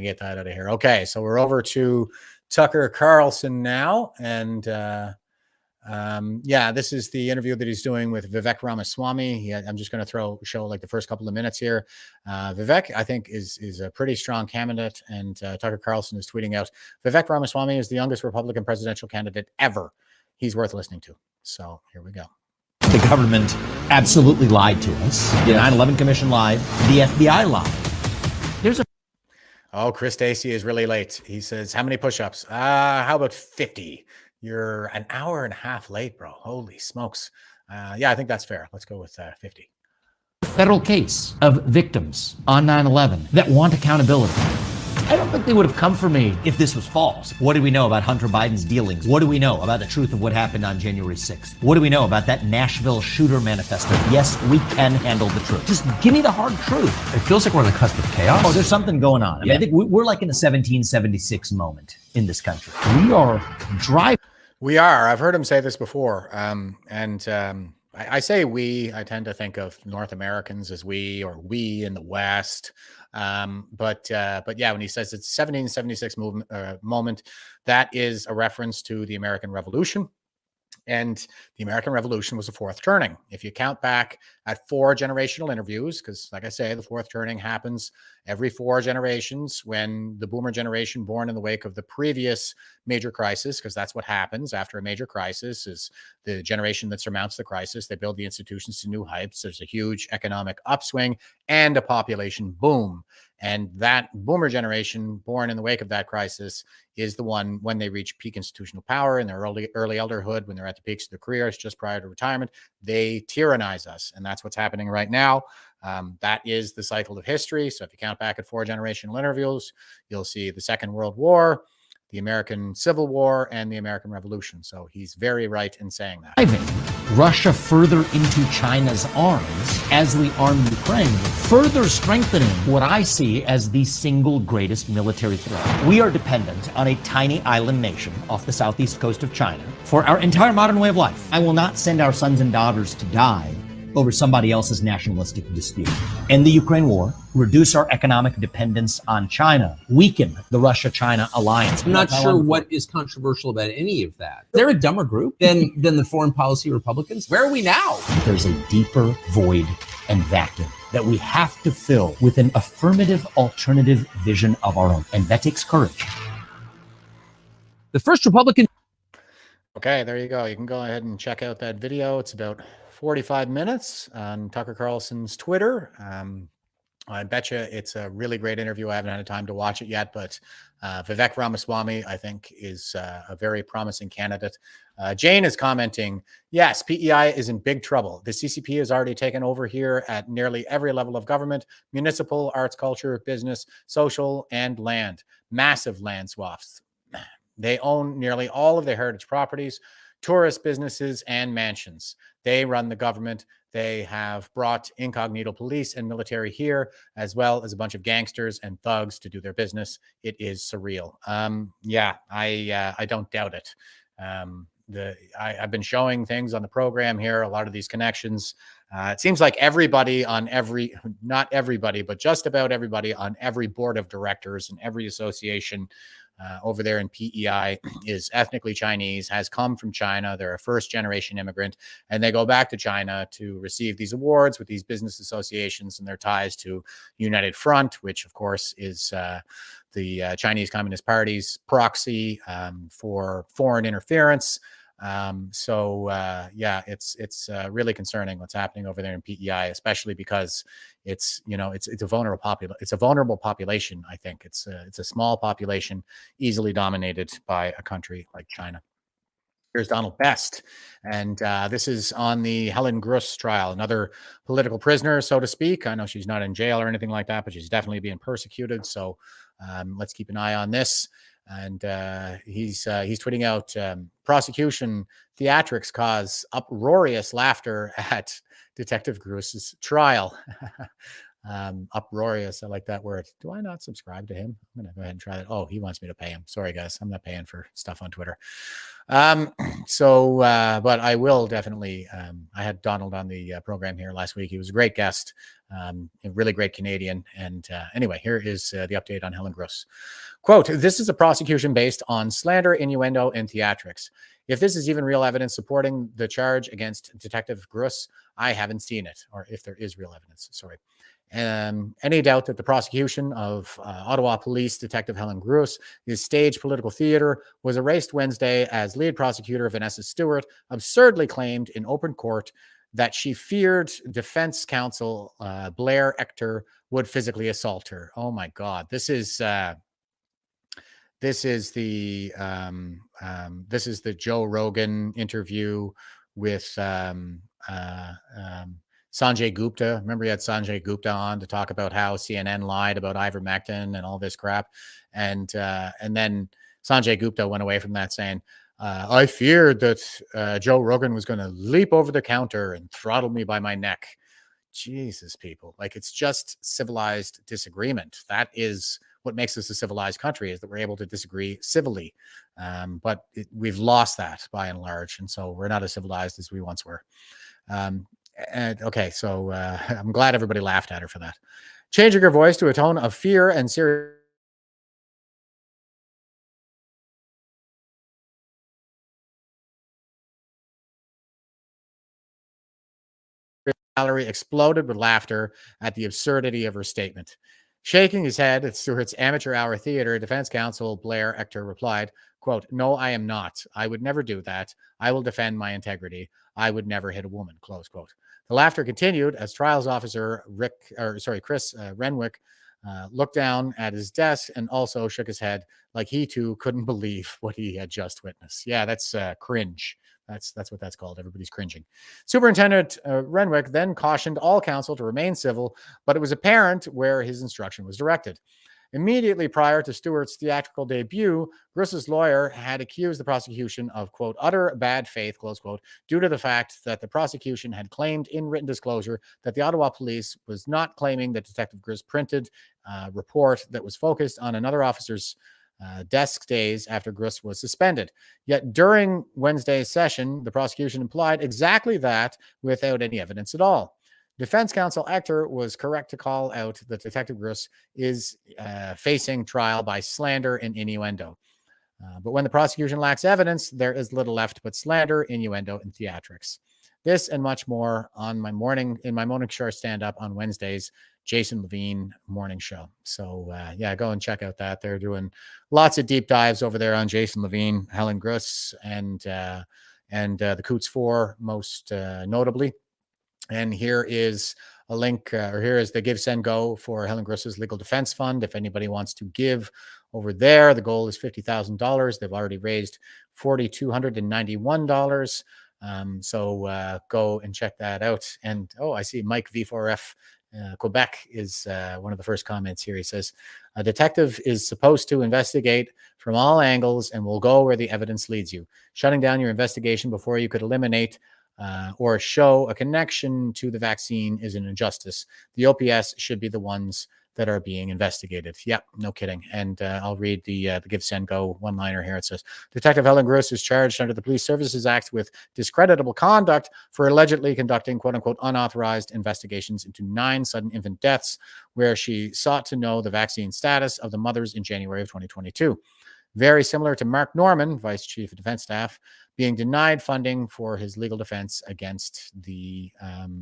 get that out of here. Okay, so we're over to Tucker Carlson now. And Yeah, this is the interview that he's doing with Vivek Ramaswamy. I'm just going to show like the first couple of minutes here. Vivek, I think, is a pretty strong candidate, and Tucker Carlson is tweeting out, Vivek Ramaswamy is the youngest Republican presidential candidate ever. He's worth listening to. So here we go. The government absolutely lied to us. The 9/11 Commission lied. The FBI lied. There's a Oh, Chris Stacey is really late. He says, how many push-ups? How about 50? You're an hour and a half late, bro. Holy smokes. Yeah, I think that's fair. Let's go with 50. federal case of victims on 9/11 that want accountability. I don't think they would have come for me if this was false. What do we know about Hunter Biden's dealings? What do we know about the truth of what happened on January 6th? What do we know about that Nashville shooter manifesto? Yes, we can handle the truth. Just give me the hard truth. It feels like we're on the cusp of chaos. Oh, there's something going on. I mean, I think we're like in a 1776 moment in this country. We are driving. We are. I've heard him say this before. I say we. I tend to think of North Americans as we, or we in the West. But yeah, when he says it's 1776 moment, that is a reference to the American Revolution. And the American Revolution was a fourth turning. If you count back at 4 generational interviews, because like I say, the fourth turning happens every 4 generations when the boomer generation born in the wake of the previous major crisis, because that's what happens after a major crisis, is the generation that surmounts the crisis. They build the institutions to new heights. There's a huge economic upswing and a population boom. And that boomer generation born in the wake of that crisis is the one when they reach peak institutional power in their early elderhood, when they're at the peaks of their careers just prior to retirement, they tyrannize us. And that's what's happening right now. That is the cycle of history. So if you count back at 4 generational interviews, you'll see the Second World War, the American Civil War, and the American Revolution. So he's very right in saying that. Russia further into China's arms as we arm Ukraine, further strengthening what I see as the single greatest military threat. We are dependent on a tiny island nation off the southeast coast of China for our entire modern way of life. I will not send our sons and daughters to die over somebody else's nationalistic dispute. End the Ukraine war, reduce our economic dependence on China, weaken the Russia-China alliance. I'm not sure what is controversial about any of that. They're a dumber group than the foreign policy Republicans. Where are we now? There's a deeper void and vacuum that we have to fill with an affirmative alternative vision of our own. And that takes courage. The first Republican. Okay, there you go. You can go ahead and check out that video. It's about 45 minutes on Tucker Carlson's Twitter. I bet you it's a really great interview. I haven't had time to watch it yet, but Vivek Ramaswamy, I think, is a very promising candidate. Jane is commenting, yes, PEI is in big trouble. The CCP has already taken over here at nearly every level of government: municipal, arts, culture, business, social, and land. Massive land swaths. They own nearly all of the heritage properties, tourist businesses, and mansions. They run the government. They have brought incognito police and military here, as well as a bunch of gangsters and thugs to do their business. It is surreal. Yeah, I don't doubt it. I've been showing things on the program here, a lot of these connections. It seems like everybody on not everybody, but just about everybody on every board of directors and every association over there in PEI is ethnically Chinese, has come from China. They're a first-generation immigrant, and they go back to China to receive these awards with these business associations and their ties to United Front, which, of course, is the Chinese Communist Party's proxy for foreign interference. Yeah, it's really concerning what's happening over there in PEI, especially because it's a vulnerable population. I think it's a small population, easily dominated by a country like China. Here's Donald Best, and this is on the Helen Gruss trial, another political prisoner, so to speak. I know she's not in jail or anything like that, but she's definitely being persecuted. So let's keep an eye on this. And he's tweeting out, prosecution theatrics cause uproarious laughter at Detective Gruss's trial. Uproarious, I like that word. Do I not subscribe to him? I'm gonna go ahead and try that. Oh, he wants me to pay him. Sorry guys, I'm not paying for stuff on Twitter. But I will definitely, I had Donald on the program here last week. He was a great guest, a really great Canadian. And anyway, here is the update on Helen Gross. Quote, "This is a prosecution based on slander, innuendo, and theatrics. If this is even real evidence supporting the charge against Detective Gross, I haven't seen it," or if there is real evidence, sorry. Any doubt that the prosecution of Ottawa Police Detective Helen Gross is staged political theater was erased Wednesday as lead prosecutor Vanessa Stewart absurdly claimed in open court that she feared defense counsel Blair Ector would physically assault her. Oh my God, this is the Joe Rogan interview with Sanjay Gupta. Remember, he had Sanjay Gupta on to talk about how CNN lied about ivermectin and all this crap, and then Sanjay Gupta went away from that saying, "I feared that Joe Rogan was going to leap over the counter and throttle me by my neck." Jesus, people, like, it's just civilized disagreement. That is what makes us a civilized country, is that we're able to disagree civilly. But we've lost that by and large, and so we're not as civilized as we once were. Okay, so I'm glad everybody laughed at her for that. Changing her voice to a tone of fear and serious gallery exploded with laughter at the absurdity of her statement. Shaking his head at Stewart's amateur hour theater, defense counsel Blair Ector replied, quote, "No, I am not. I would never do that. I will defend my integrity. I would never hit a woman," close quote. The laughter continued as trials officer Chris Renwick looked down at his desk and also shook his head like he too couldn't believe what he had just witnessed. Yeah, that's cringe. That's what that's called. Everybody's cringing. Superintendent Renwick then cautioned all counsel to remain civil, but it was apparent where his instruction was directed. Immediately prior to Stewart's theatrical debut, Gross's lawyer had accused the prosecution of, quote, "utter bad faith," close quote, due to the fact that the prosecution had claimed in written disclosure that the Ottawa police was not claiming that Detective Gross printed a report that was focused on another officer's desk days after Gross was suspended. Yet during Wednesday's session, the prosecution implied exactly that without any evidence at all. Defense counsel Ector was correct to call out that Detective Gross is facing trial by slander and innuendo. But when the prosecution lacks evidence, there is little left but slander, innuendo, and theatrics. This and much more on my morning show stand-up on Wednesdays, Jason Levine morning show. So yeah, go and check out that. They're doing lots of deep dives over there on Jason Levine, Helen Gross, and the Coots 4 most notably. And here is a link, or here is the Give, Send, Go for Helen Gross's Legal Defense Fund. If anybody wants to give over there, the goal is $50,000. They've already raised $4,291. So go and check that out. And I see Mike V4F Quebec is one of the first comments here. He says, "A detective is supposed to investigate from all angles and will go where the evidence leads you. Shutting down your investigation before you could eliminate or show a connection to the vaccine is an injustice. The OPS should be the ones that are being investigated." Yep, no kidding. And I'll read the Give, Send, Go one-liner here. It says, "Detective Helen Gross is charged under the Police Services Act with discreditable conduct for allegedly conducting, quote-unquote, unauthorized investigations into 9 sudden infant deaths, where she sought to know the vaccine status of the mothers in January of 2022. Very similar to Mark Norman, Vice Chief of Defense Staff, being denied funding for his legal defense against the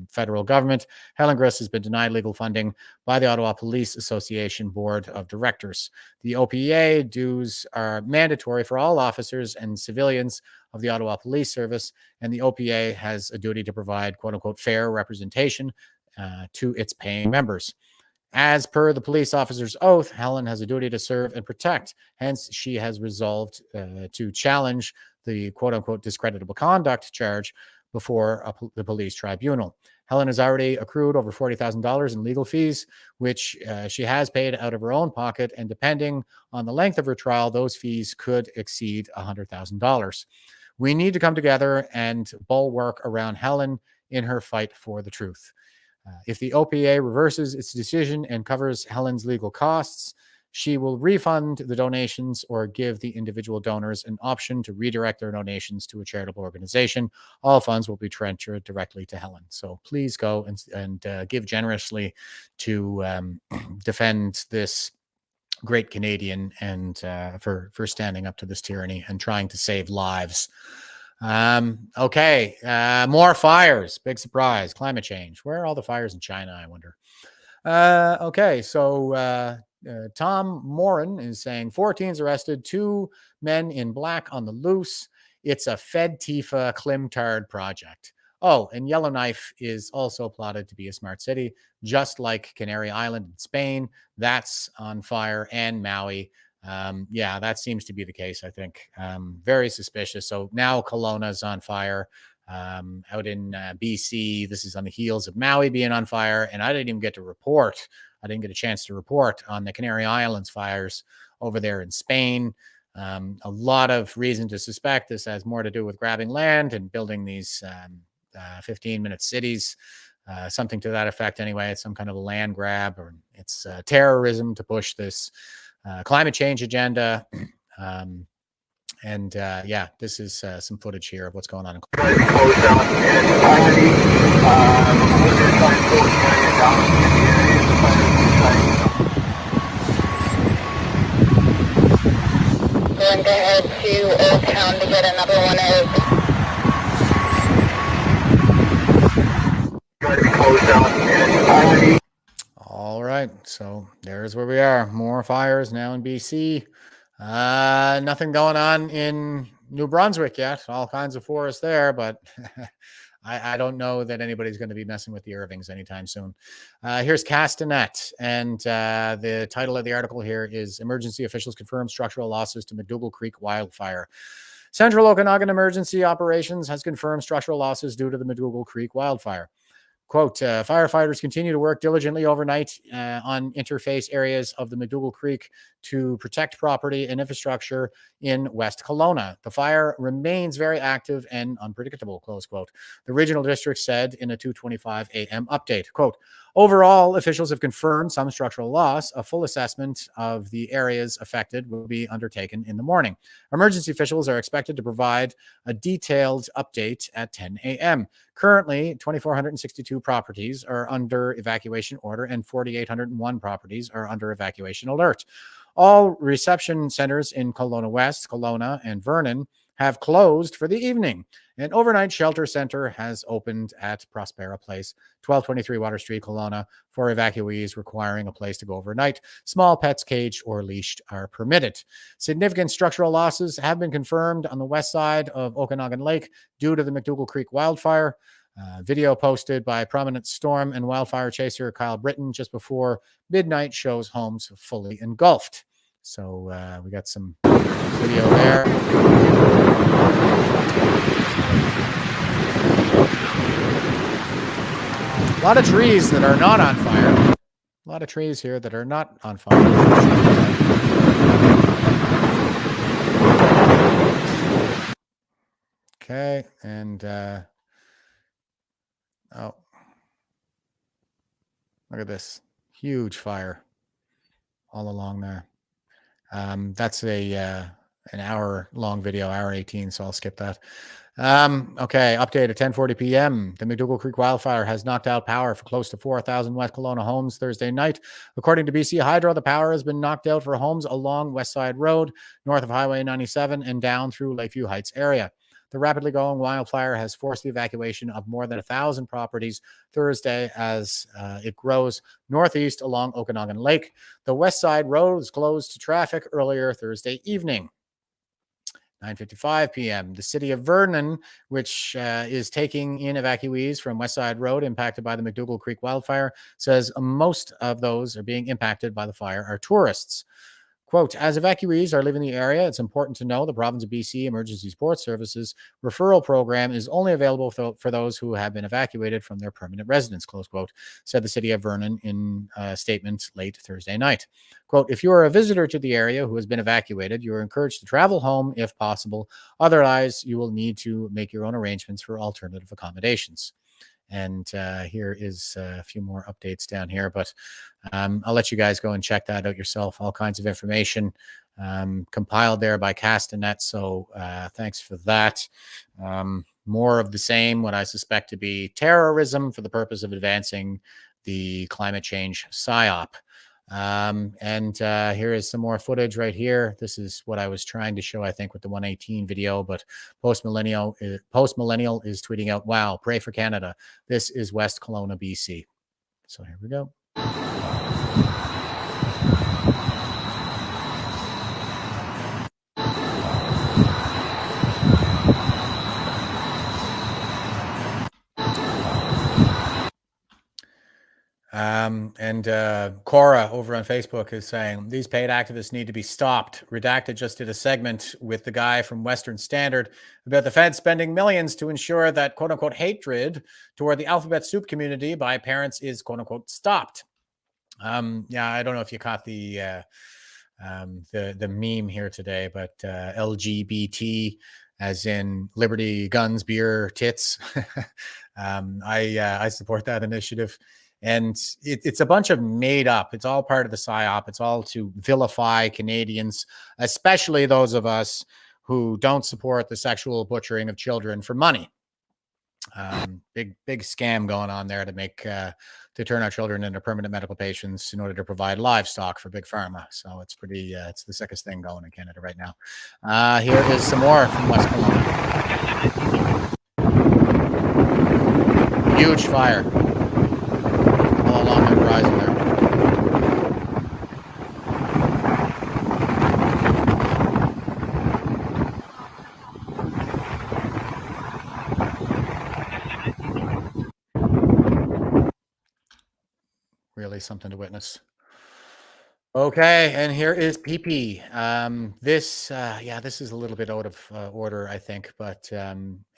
federal government. Helen Gross has been denied legal funding by the Ottawa Police Association Board of Directors. The OPA dues are mandatory for all officers and civilians of the Ottawa Police Service, and the OPA has a duty to provide, quote-unquote, fair representation to its paying members. As per the police officer's oath, Helen has a duty to serve and protect. Hence, she has resolved to challenge the quote-unquote discreditable conduct charge before the police tribunal. Helen has already accrued over $40,000 in legal fees, which she has paid out of her own pocket, and depending on the length of her trial, those fees could exceed $100,000. We need to come together and bulwark around Helen in her fight for the truth. If the OPA reverses its decision and covers Helen's legal costs, She will refund the donations or give the individual donors an option to redirect their donations to a charitable organization. All funds will be transferred directly to Helen. So please go and give generously to defend this great Canadian and for standing up to this tyranny and trying to save lives. Okay, more fires. Big surprise. Climate change. Where are all the fires in China, I wonder? Okay, so Tom Morin is saying 4 teens arrested, 2 men in black on the loose. It's a Fed Tifa Climtard project. Oh, and Yellowknife is also plotted to be a smart city, just like Canary Island in Spain. That's on fire, and Maui. Yeah, that seems to be the case, I think. Very suspicious. So now Kelowna's on fire. Out in BC, this is on the heels of Maui being on fire, and I didn't even get to report. I didn't get a chance to report on the Canary Islands fires over there in Spain. A lot of reason to suspect this has more to do with grabbing land and building these 15-minute cities, something to that effect anyway. It's some kind of a land grab, or it's terrorism to push this climate change agenda. Yeah, this is some footage here of what's going on. Going to head to Old Town to get another one of. All right, so there's where we are. More fires now in BC. Nothing going on in New Brunswick yet. All kinds of forests there, but I don't know that anybody's going to be messing with the Irvings anytime soon. Here's Castanet, and the title of the article here is Emergency Officials Confirm Structural Losses to McDougall Creek Wildfire. Central Okanagan Emergency Operations has confirmed structural losses due to the McDougall Creek wildfire. Quote, firefighters continue to work diligently overnight on interface areas of the McDougall Creek to protect property and infrastructure in West Kelowna. The fire remains very active and unpredictable, close quote. The regional district said in a 2:25 a.m. update, quote, overall, officials have confirmed some structural loss. A full assessment of the areas affected will be undertaken in the morning. Emergency officials are expected to provide a detailed update at 10 a.m. Currently, 2,462 properties are under evacuation order and 4,801 properties are under evacuation alert. All reception centers in Kelowna West, Kelowna, and Vernon have closed for the evening. An overnight shelter center has opened at Prospera Place, 1223 Water Street, Kelowna, for evacuees requiring a place to go overnight. Small pets caged or leashed are permitted. Significant structural losses have been confirmed on the west side of Okanagan Lake due to the McDougall Creek wildfire. Video posted by prominent storm and wildfire chaser Kyle Britton just before midnight shows homes fully engulfed. So we got some video there. A lot of trees that are not on fire. A lot of trees here that are not on fire. Okay, and oh, look at this huge fire all along there. That's an hour-long video, hour 18, so I'll skip that. Okay, update at 10:40 p.m. The McDougall Creek wildfire has knocked out power for close to 4,000 West Kelowna homes Thursday night. According to BC Hydro, the power has been knocked out for homes along West Side Road, north of Highway 97, and down through Lakeview Heights area. The rapidly going wildfire has forced the evacuation of more than 1,000 properties Thursday as it grows northeast along Okanagan Lake. The West Side Road was closed to traffic earlier Thursday evening. 9:55 p.m. The city of Vernon, which is taking in evacuees from West Side Road impacted by the McDougall Creek wildfire, says most of those are being impacted by the fire are tourists. Quote, as evacuees are leaving the area, it's important to know the province of BC Emergency Support Services referral program is only available for those who have been evacuated from their permanent residence, close quote, said the city of Vernon in a statement late Thursday night. Quote, if you are a visitor to the area who has been evacuated, you are encouraged to travel home if possible. Otherwise, you will need to make your own arrangements for alternative accommodations. And here is a few more updates down here, but I'll let you guys go and check that out yourself. All kinds of information compiled there by Castanet. So thanks for that. More of the same, what I suspect to be terrorism for the purpose of advancing the climate change PSYOP. And here is some more footage right here. This is what I was trying to show, I think, with the 118 video, but Post Millennial is tweeting out, wow, pray for Canada. This is West Kelowna, BC. So here we go. Cora over on Facebook is saying these paid activists need to be stopped. Redacted just did a segment with the guy from Western Standard about the Fed spending millions to ensure that quote unquote hatred toward the alphabet soup community by parents is quote unquote stopped. Yeah, I don't know if you caught the meme here today, but LGBT as in liberty, guns, beer, tits. I support that initiative. And it's a bunch of made up. It's all part of the PSYOP. It's all to vilify Canadians, especially those of us who don't support the sexual butchering of children for money. Big scam going on there to make to turn our children into permanent medical patients in order to provide livestock for big pharma. So it's pretty it's the sickest thing going in Canada right now. Here is some more from West Kelowna. Huge fire all along the horizon there. Really something to witness. Okay, and here is PP. This is a little bit out of order, I think. But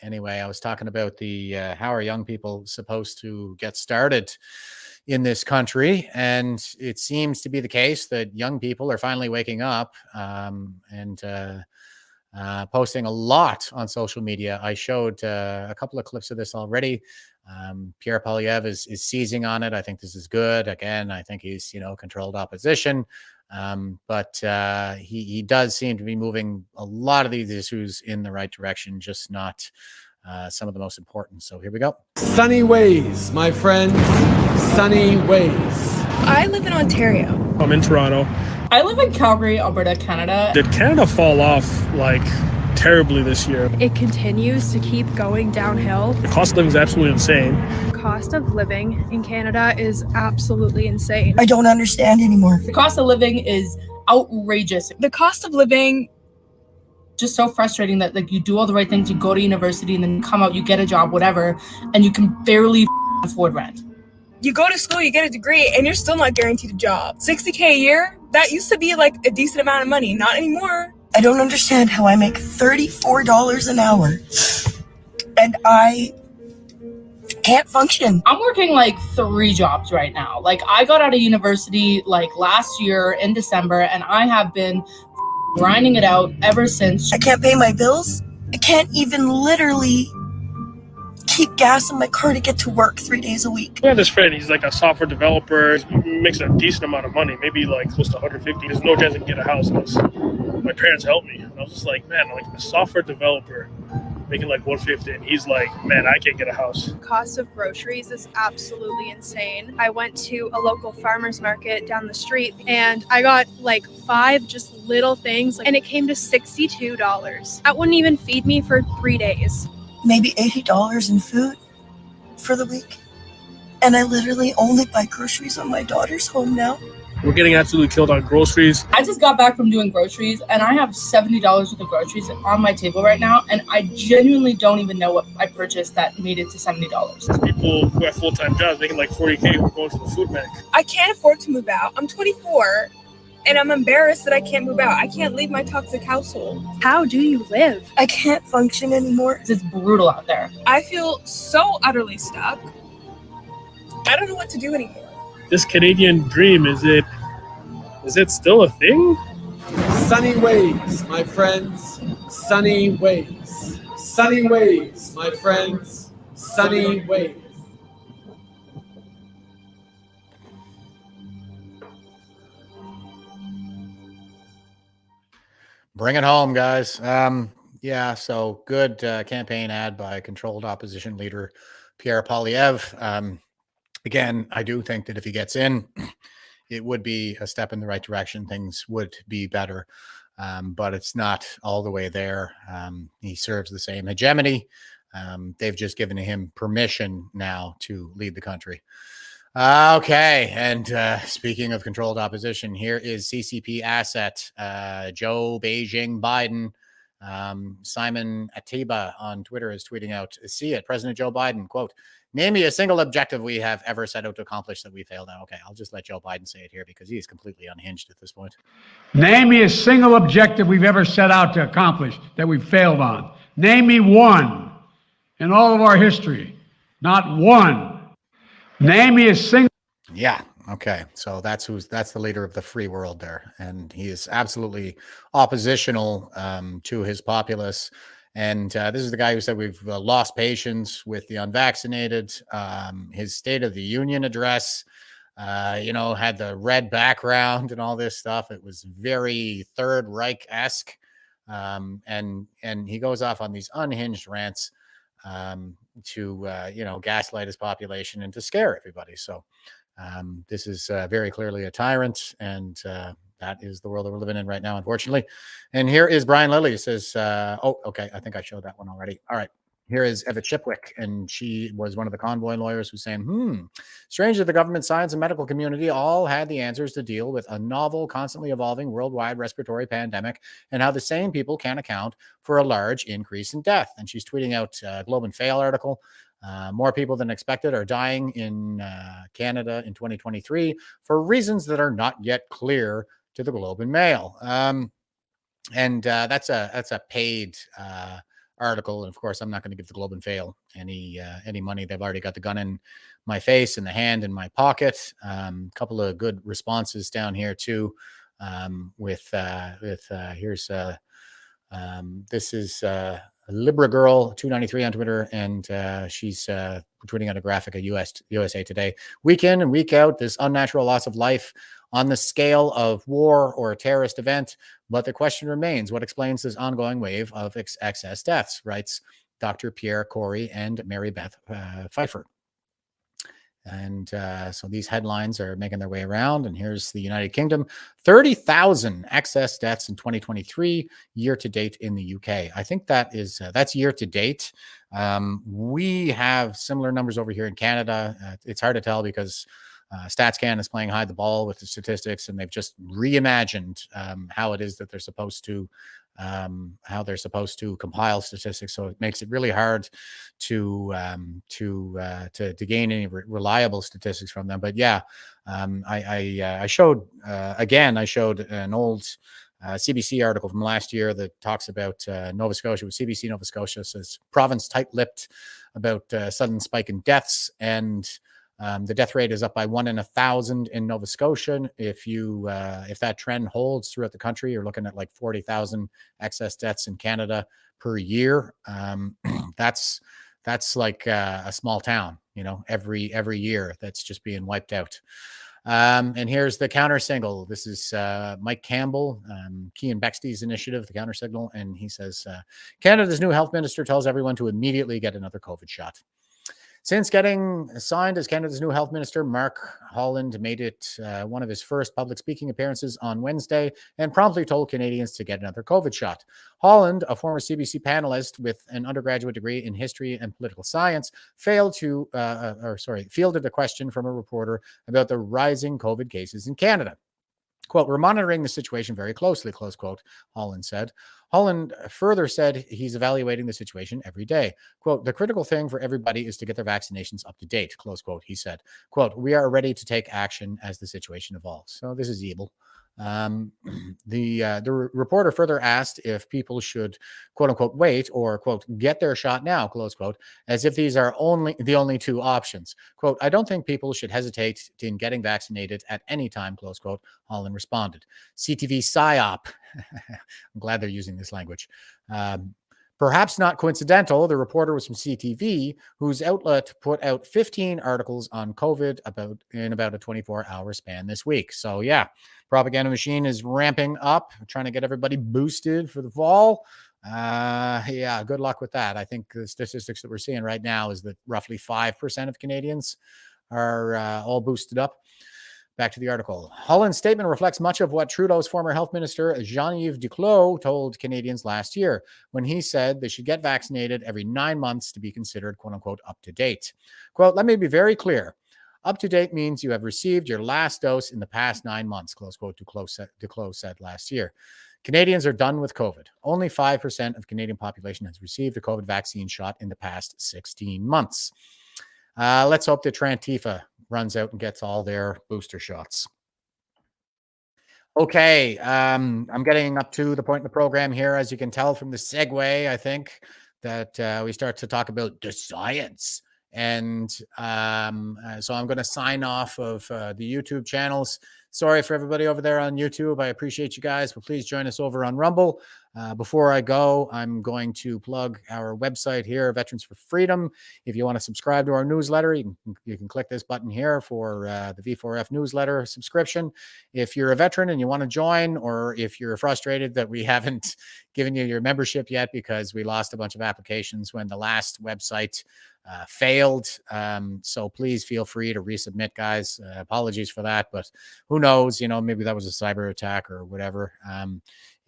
anyway, I was talking about the how are young people supposed to get started in this country, and it seems to be the case that young people are finally waking up and posting a lot on social media. I showed a couple of clips of this already. Pierre Poilievre is seizing on it. I think this is good. Again, I think he's, controlled opposition. But he does seem to be moving a lot of these issues in the right direction, just not some of the most important. So here we go. Sunny ways, my friends. Sunny ways. I live in Ontario. I'm in Toronto. I live in Calgary, Alberta, Canada. Did Canada fall off terribly this year? It continues to keep going downhill. The cost of living is absolutely insane. The cost of living in Canada is absolutely insane. I don't understand anymore. The cost of living is outrageous. The cost of living, just so frustrating that you do all the right things, you go to university and then you come out, you get a job, whatever, and you can barely afford rent. You go to school, you get a degree, and you're still not guaranteed a job. $60K a year, that used to be a decent amount of money. Not anymore. I don't understand how I make $34 an hour and I can't function. I'm working 3 jobs right now. I got out of university last year in December, and I have been grinding it out ever since. I can't pay my bills. I can't even literally keep gas in my car to get to work 3 days a week. I have this friend, he's a software developer. He makes a decent amount of money, maybe close to 150. There's no chance I can get a house unless my parents help me. And I was just man, a software developer making 150, and he's man, I can't get a house. The cost of groceries is absolutely insane. I went to a local farmer's market down the street and I got 5 just little things and it came to $62. That wouldn't even feed me for 3 days. Maybe $80 in food for the week. And I literally only buy groceries when my daughter's home now. We're getting absolutely killed on groceries. I just got back from doing groceries and I have $70 worth of groceries on my table right now, and I genuinely don't even know what I purchased that made it to $70. There's people who have full-time jobs making $40K who are going to the food bank. I can't afford to move out. I'm 24 and I'm embarrassed that I can't move out. I can't leave my toxic household. How do you live? I can't function anymore. It's brutal out there. I feel so utterly stuck. I don't know what to do anymore. This Canadian dream, is it still a thing? Sunny ways, my friends. Sunny ways. Sunny ways, my friends. Sunny ways. Bring it home, guys. Yeah, so good campaign ad by controlled opposition leader Pierre Poilievre. Again, I do think that if he gets in, it would be a step in the right direction. Things would be better, but it's not all the way there. He serves the same hegemony. They've just given him permission now to lead the country. Okay, and speaking of controlled opposition, here is CCP asset Joe Beijing Biden. Simon Atiba on Twitter is tweeting out, see it, President Joe Biden, quote, name me a single objective we have ever set out to accomplish that we failed at. Okay, I'll just let Joe Biden say it here because he's completely unhinged at this point. Name me a single objective we've ever set out to accomplish that we failed on. Name me one in all of our history. Not one. Name me a single. Yeah. Okay. So that's the leader of the free world there. And he is absolutely oppositional to his populace. And this is the guy who said we've lost patience with the unvaccinated. His State of the Union address, had the red background and all this stuff. It was very Third Reich-esque. And he goes off on these unhinged rants to gaslight his population and to scare everybody. So this is very clearly a tyrant, and that is the world that we're living in right now, unfortunately. And here is Brian Lilly. It says, okay, I think I showed that one already. All right. Here is Eva Chipwick, and she was one of the convoy lawyers who's saying, strange that the government, science, and medical community all had the answers to deal with a novel, constantly evolving worldwide respiratory pandemic, and how the same people can account for a large increase in death. And she's tweeting out a Globe and Fail article. More people than expected are dying in Canada in 2023 for reasons that are not yet clear to the Globe and Mail. And that's a paid article, and of course I'm not going to give the Globe and Fail any money. They've already got the gun in my face and the hand in my pocket. Couple of good responses down here too. Here's this is Libra Girl 293 on Twitter, and she's tweeting out a graphic of USA Today. Week in and week out, this unnatural loss of life on the scale of war or a terrorist event. But the question remains, what explains this ongoing wave of excess deaths, writes Dr. Pierre Corey and Mary Beth Pfeiffer. And so these headlines are making their way around. And here's the United Kingdom. 30,000 excess deaths in 2023 year to date in the UK. I think that's year to date. We have similar numbers over here in Canada. It's hard to tell because StatsCan is playing hide the ball with the statistics, and they've just reimagined how it is that they're supposed to compile statistics. So it makes it really hard to gain any reliable statistics from them. But yeah, I showed an old CBC article from last year that talks about Nova Scotia. With CBC Nova Scotia says province tight-lipped about sudden spike in deaths, and the death rate is up by 1 in 1,000 in Nova Scotia. If that trend holds throughout the country, you're looking at like 40,000 excess deaths in Canada per year. That's like a small town, every year that's just being wiped out. And here's the counter signal. This is Mike Campbell, Cian Bexty's initiative, the counter signal. And he says, Canada's new health minister tells everyone to immediately get another COVID shot. Since getting assigned as Canada's new health minister, Mark Holland made it one of his first public speaking appearances on Wednesday and promptly told Canadians to get another COVID shot. Holland, a former CBC panelist with an undergraduate degree in history and political science, fielded a question from a reporter about the rising COVID cases in Canada. Quote, we're monitoring the situation very closely, close quote, Holland said. Holland further said he's evaluating the situation every day. Quote, the critical thing for everybody is to get their vaccinations up to date, close quote, he said. Quote, we are ready to take action as the situation evolves. So this is evil. The reporter further asked if people should, quote unquote, wait or, quote, get their shot now, close quote, as if these are the only two options. Quote, I don't think people should hesitate in getting vaccinated at any time, close quote, Holland responded. CTV PSYOP. I'm glad they're using this language. Perhaps not coincidental, the reporter was from CTV, whose outlet put out 15 articles on COVID in about a 24-hour span this week. So yeah, propaganda machine is ramping up, trying to get everybody boosted for the fall. Yeah, good luck with that. I think the statistics that we're seeing right now is that roughly 5% of Canadians are all boosted up. Back to the article. Holland's statement reflects much of what Trudeau's former health minister, Jean-Yves Duclos, told Canadians last year when he said they should get vaccinated every 9 months to be considered, quote unquote, up to date. Quote, let me be very clear. Up to date means you have received your last dose in the past 9 months, close quote, Duclos said last year. Canadians are done with COVID. Only 5% of Canadian population has received a COVID vaccine shot in the past 16 months. Let's hope that Trantifa runs out and gets all their booster shots. Okay, I'm getting up to the point in the program here, as you can tell from the segue, I think, that we start to talk about the science. And so I'm going to sign off of the YouTube channels. Sorry for everybody over there on YouTube. I appreciate you guys, but please join us over on Rumble. Before I go, I'm going to plug our website here, Veterans for Freedom. If you want to subscribe to our newsletter, you can click this button here for the V4F newsletter subscription. If you're a veteran and you want to join, or if you're frustrated that we haven't given you your membership yet because we lost a bunch of applications when the last website failed. So please feel free to resubmit, guys. Apologies for that, but who knows, maybe that was a cyber attack or whatever.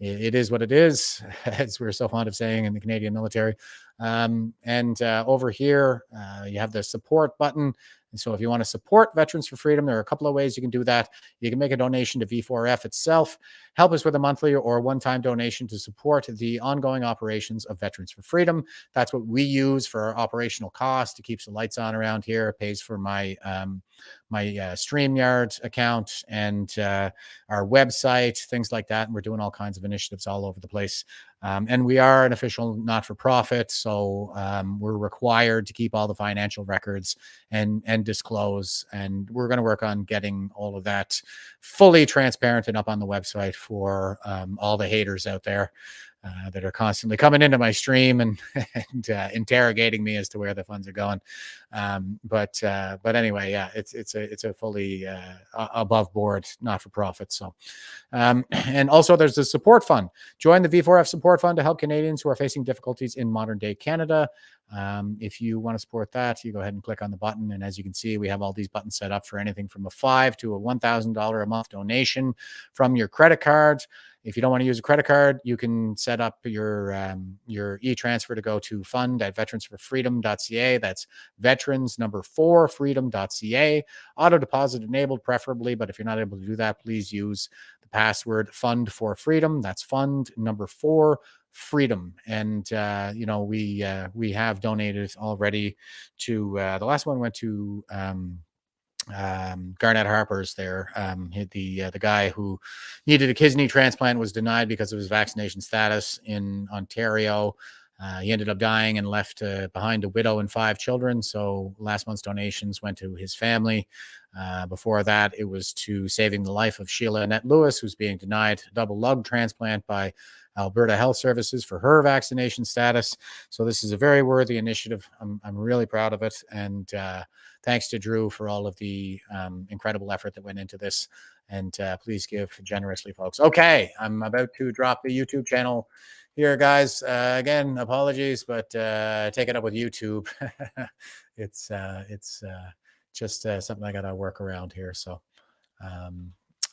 It is what it is, as we're so fond of saying in the Canadian military. Over here, you have the support button. And so if you want to support Veterans for Freedom, there are a couple of ways you can do that. You can make a donation to V4F itself, help us with a monthly or one-time donation to support the ongoing operations of Veterans for Freedom. That's what we use for our operational costs. It keeps the lights on around here. It pays for my StreamYard account and our website, things like that. And we're doing all kinds of initiatives all over the place. And we are an official not-for-profit, so we're required to keep all the financial records and disclose. And we're going to work on getting all of that fully transparent and up on the website for all the haters out there that are constantly coming into my stream and interrogating me as to where the funds are going. But anyway, yeah, it's a fully above board not-for-profit. So, and also there's the support fund. Join the V4F support fund to help Canadians who are facing difficulties in modern day Canada. If you want to support that, you go ahead and click on the button. And as you can see, we have all these buttons set up for anything from a $5 to a $1,000 a month donation from your credit card. If you don't want to use a credit card, you can set up your e-transfer to go to fund@veteransforfreedom.ca. That's veterans4freedom.ca. Auto deposit enabled preferably, but if you're not able to do that, please use the password fund4freedom. That's fund4freedom. And we have donated already to the last one went to Garnett Harper's there. The guy who needed a kidney transplant was denied because of his vaccination status in Ontario. He ended up dying and left behind a widow and 5 children. So last month's donations went to his family. Before that, it was to saving the life of Sheila Annette Lewis, who's being denied a double lung transplant by Alberta Health Services for her vaccination status. So this is a very worthy initiative. I'm really proud of it. And thanks to Drew for all of the incredible effort that went into this. And please give generously, folks. Okay, I'm about to drop the YouTube channel here, guys. Again, apologies, but take it up with YouTube. It's just something I got to work around here. So